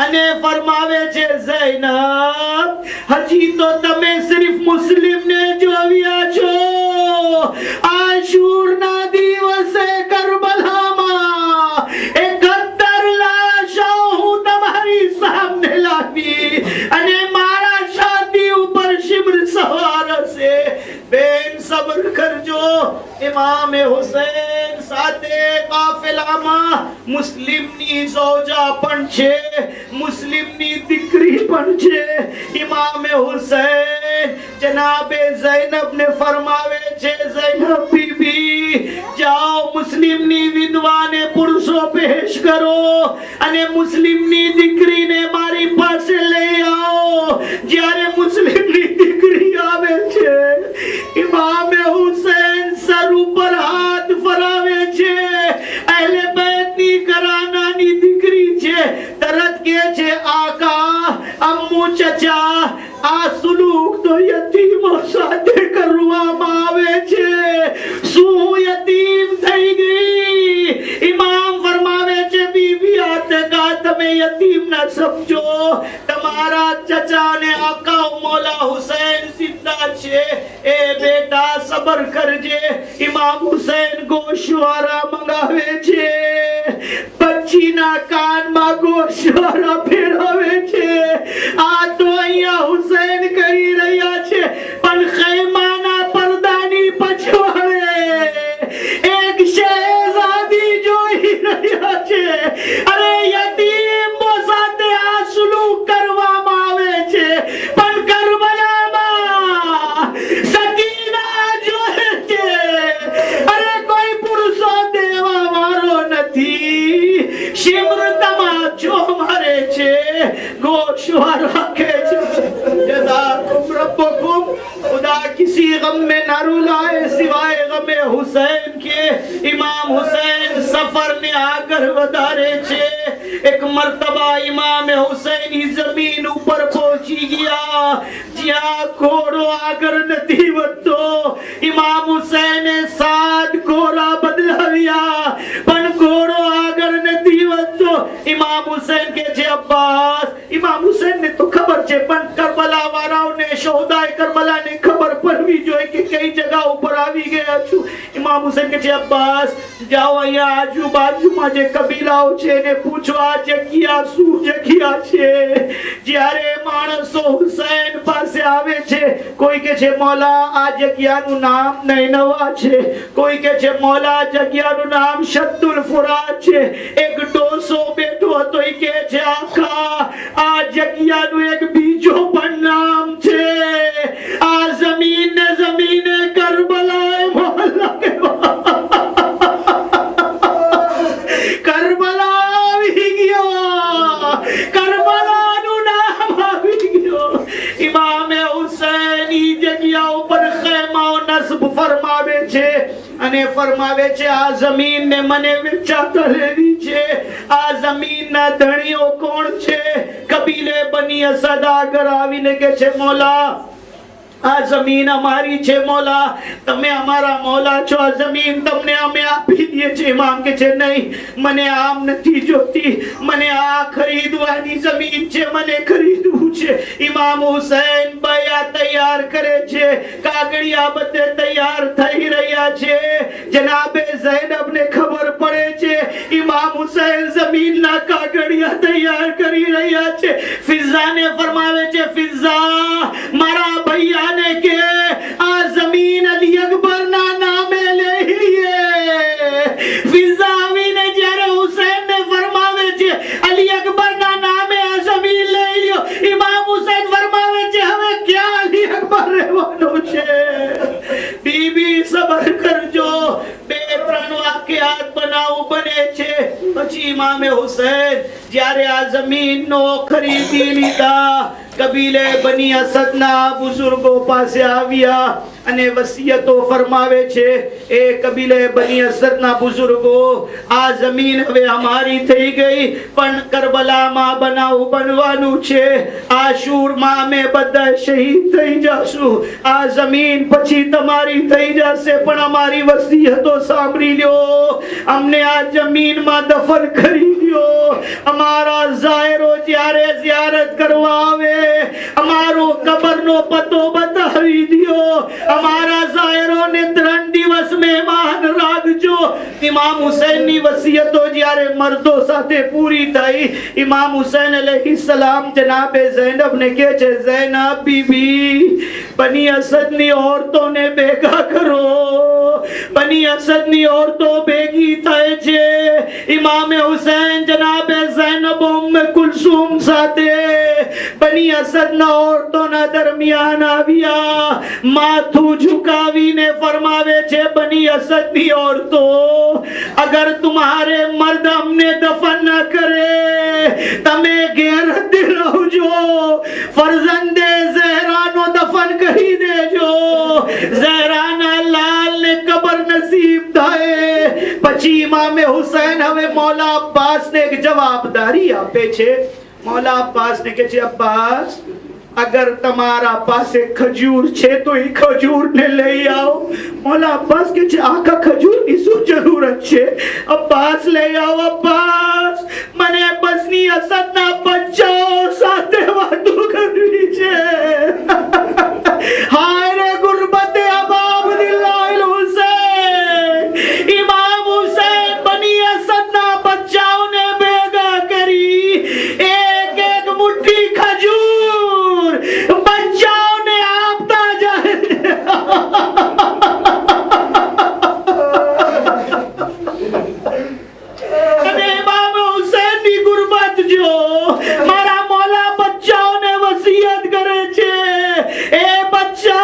અને ફરમાવે છે, ઝૈનબ, હજી તો તમે સિર્ફ મુસ્લિમને જોવ્યા છો. આશુરના દિવસે કરબલામાં 71 લાશો હું તમારી સામે લાવી અને મારા છાતી ઉપર શિબ્ર સવાર હશે. બેન સબર કરજો. ઇમામ હુસૈન સાથે કાફિલામાં મુસ્લિમની ઝૌજા પણ છે, મુસ્લિમની દીકરી પણ છે. ઇમામ હુસૈન જનાબે ઝૈનબને ફરમાવે છે, ઝૈનબ બીબી, જાઓ મુસ્લિમની વિધવાને પુરુષો પેશ કરો અને મુસ્લિમની દીકરીને મારી પાસે લઈ આવો. જ્યારે મુસ્લિમની દીકરી આવે છે, ઇમામ હુસૈન સર ઉપર હાથ ફરાવે છે. અહેલે બેતની ઘરાનાની દીકરી છે. તરત કહે છે, આકા, અમ્મુ, ચચા, આ સુલુક તો યતીમો સાથે કરવામાં આવે છે. શું યતીમ થઈ ગઈ? ઇમામ ફરમાવે છે, બીબી આતકા, તમે યતીમ ન સમજો. તમારા ચચા ને આકા મૌલા હુસૈન જિંદા છે. એ બેટા સબર કરજે. ઇમામ હુસૈન ગોશવારા મંગાવે છે. બચ્ચીના કાનમાં ગોશવારા ફેરવે છે. આ તો અહીંયા હુસૈન કરી રહ્યા છે, પણ ખૈમાના પડદાની પછવાડે એક શહેઝાદી જોઈ રહ્યા છે. અરે યતીમો સાથે આ સુલુક કરવામાં આવે છે, પણ કરબલામાં સકીના જોઈ છે. અરે કોઈ પુરુષો દેવા વાળો નથી. શિમ્ર તમાચો મારે છે. ગો किसी गम में न रुलाए सिवाय गमे हुसैन के। इमाम हुसैन सफर ने आकर वधारे छे। एक मरतबा इमाम हुसैन जमीन ऊपर पहुंची गया જ્યાં ઘોડો આગળ નથી વધતો। ઇમામ હુસૈને 7 ઘોડા બદલાવ્યા પણ ઘોડો આગળ નથી વધતો। ઇમામ હુસૈન કે છે અબ્બાસ, ઇમામ હુસૈન ને તો ખબર છે પણ કરબલા વાળાઓને શોહદાએ કરબલાને ખબર પડવી જોઈએ કે કઈ જગ્યા ઉપર આવી ગયા છું। ઇમામ હુસૈન કે છે અબ્બાસ જાઓ અહીંયા આજુબાજુમાં જે કબીલાઓ છે એને પૂછો આ જગ્યા શું જગ્યા છે। જ્યારે માણસો હુસૈન પાસે આવે છે, કોઈ કે છે મૌલા આ જગ્યાનું નામ નૈનવા છે, કોઈ કે છે મૌલા આ જગ્યાનું નામ શદ્દુલ ફુરાત છે। એક ડોસો બેઠો હતો એ કે છે આખા આ જગ્યાનું એક બીજો પણ નામ છે। આ જમીને કરબલા મૌલા કરબલા આવી ગયો, કરબલાનું નામ આવી ગયો। ઇમામે હુસૈન ઈ જગ્યા ઉપર ખેમાઓ નસ્બ ફરમાવે છે અને ફરમાવે છે આ જમીન ને મને વેચાતા લેવી છે। આ જમીનના ધણીઓ કોણ છે? કબીલે બની અસદ આગળ આવીને કે છે મૌલા આ જમીન અમારી છે મૌલા, તમે અમારા મૌલા છો, આ જમીન તમને અમે આપી દઈએ છે। ઇમામ કે છે નહીં, મને આમ નથી જોતી, મને આ ખરીદવાની જમીન છે, મને ખરીદવું છે। ઇમામ હુસૈન બયા તૈયાર કરે છે, કાગળિયા બધે તૈયાર થઈ રહ્યા છે। જનાબે ઝૈનબ ને ખબર પડે છે ઇમામ હુસૈન જમીનના કાગળિયા તૈયાર કરી રહ્યા છે। ફિઝાને ફરમાવે છે ફિઝા મારા ભૈયા ने के आ जमीन अली अकबर ना नामे ले लिए। फिजा ने જ્યારે હુસૈન ને ફરમાવે છે અલી અકબર ના નામે આ જમીન લઈ લ્યો। ઇમામ હુસૈન ફરમાવે છે હવે ક્યાં અલી અકબર રહેવાનો છે? બીબી સબર કરજો, 2-3 વાક્યાત બનાવું બને છે। પછી ઇમામે હુસૈન જ્યારે આ જમીનનો ખરીદી લીધા, કબીલે બની અસદના બુઝુર્ગો પાસે આવ્યા અને વસિયતો ફરમાવે છે એ કબીલે બની અસદના બુઝુર્ગો આ જમીન હવે અમારી થઈ ગઈ પણ કરબલામાં બનાવ બનવાનું છે। આશુરમાં અમે બધા શહીદ થઈ જાશું, આ જમીન પછી તમારી થઈ જશે પણ અમારી વસિયતો સાંભળી લ્યો, અમને આ જમીનમાં દફન કરી દો। અમારા ઝાયરો જ્યારે ઝિયારત કરવા આવે અમારો કબરનો પતો બતાવી દો, અમારા ઝાયરોને 3 દિવસ મહેમાન રાખજો। ઇમામ હુસૈનની વસિયતો જ્યારે મર્દો સાથે પૂરી થઈ, ઇમામ હુસૈન અલૈહિસ્સલામ જનાબે ઝૈનબને કહે છે ઝૈનબ બીબી બની અસદની औरतोને ભેગા કરો। બની અસદની औरतो ભેગી થાય છે। ઇમામે હુસૈન જનાબે ઝૈનબ ઉમ્મે કુલસુમ સાથે બની અસદના औरतोના દરમિયાન આવ્યા। માથું ઝુકાવીને ફરમાવે છે બની અસદની औरतो अगर तुम्हारे मर्द हमने दफन न करे તમે ગેરહદ રહજો, ફરજંદે ઝહરાનો દફન કરી દેજો। ઝહરાના લાલને કબર નસીબ થાય। પછી ઇમામે હુસૈન હવે મૌલા અબ્બાસને એક જવાબદારી આપે છે। મૌલા અબ્બાસને કહે છે અબ્બાસ अगर તમારા પાસે ખજૂર છે તો એ ખજૂર ને લઈ આવો। મૌલા અબ્બાસ કે છે આખા ખજૂરની શું જરૂરત છે? અબ્બાસ લઈ આવો। અબ્બાસ મને બસની અસદના બચ્ચાઓ સાથે વાતો કરવી છે। હાય રે ગુરબતે અબાબદિલ્લાહિલ હુસૈન। ઇમામ હુસૈન બની અસદના બચ્ચાઓને ભેગા કરી એક એક મુઠ્ઠી ખજૂર બચ્ચાઓને આપતા જાય। અને ઇમામ હુસૈનની ગુરબત જો મારા મૌલા બચ્ચાઓને વસિયત કરે છે એ બચ્ચા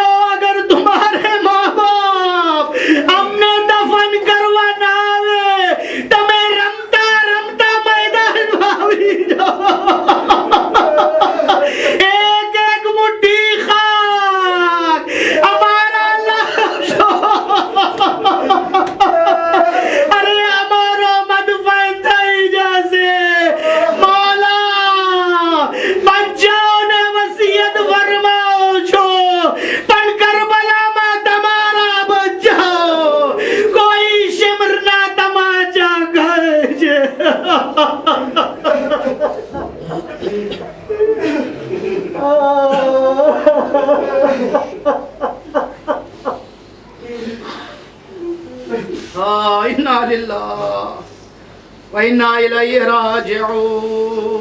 इन्ना लिल्लाह व इन्ना इलैहि राजिऊन।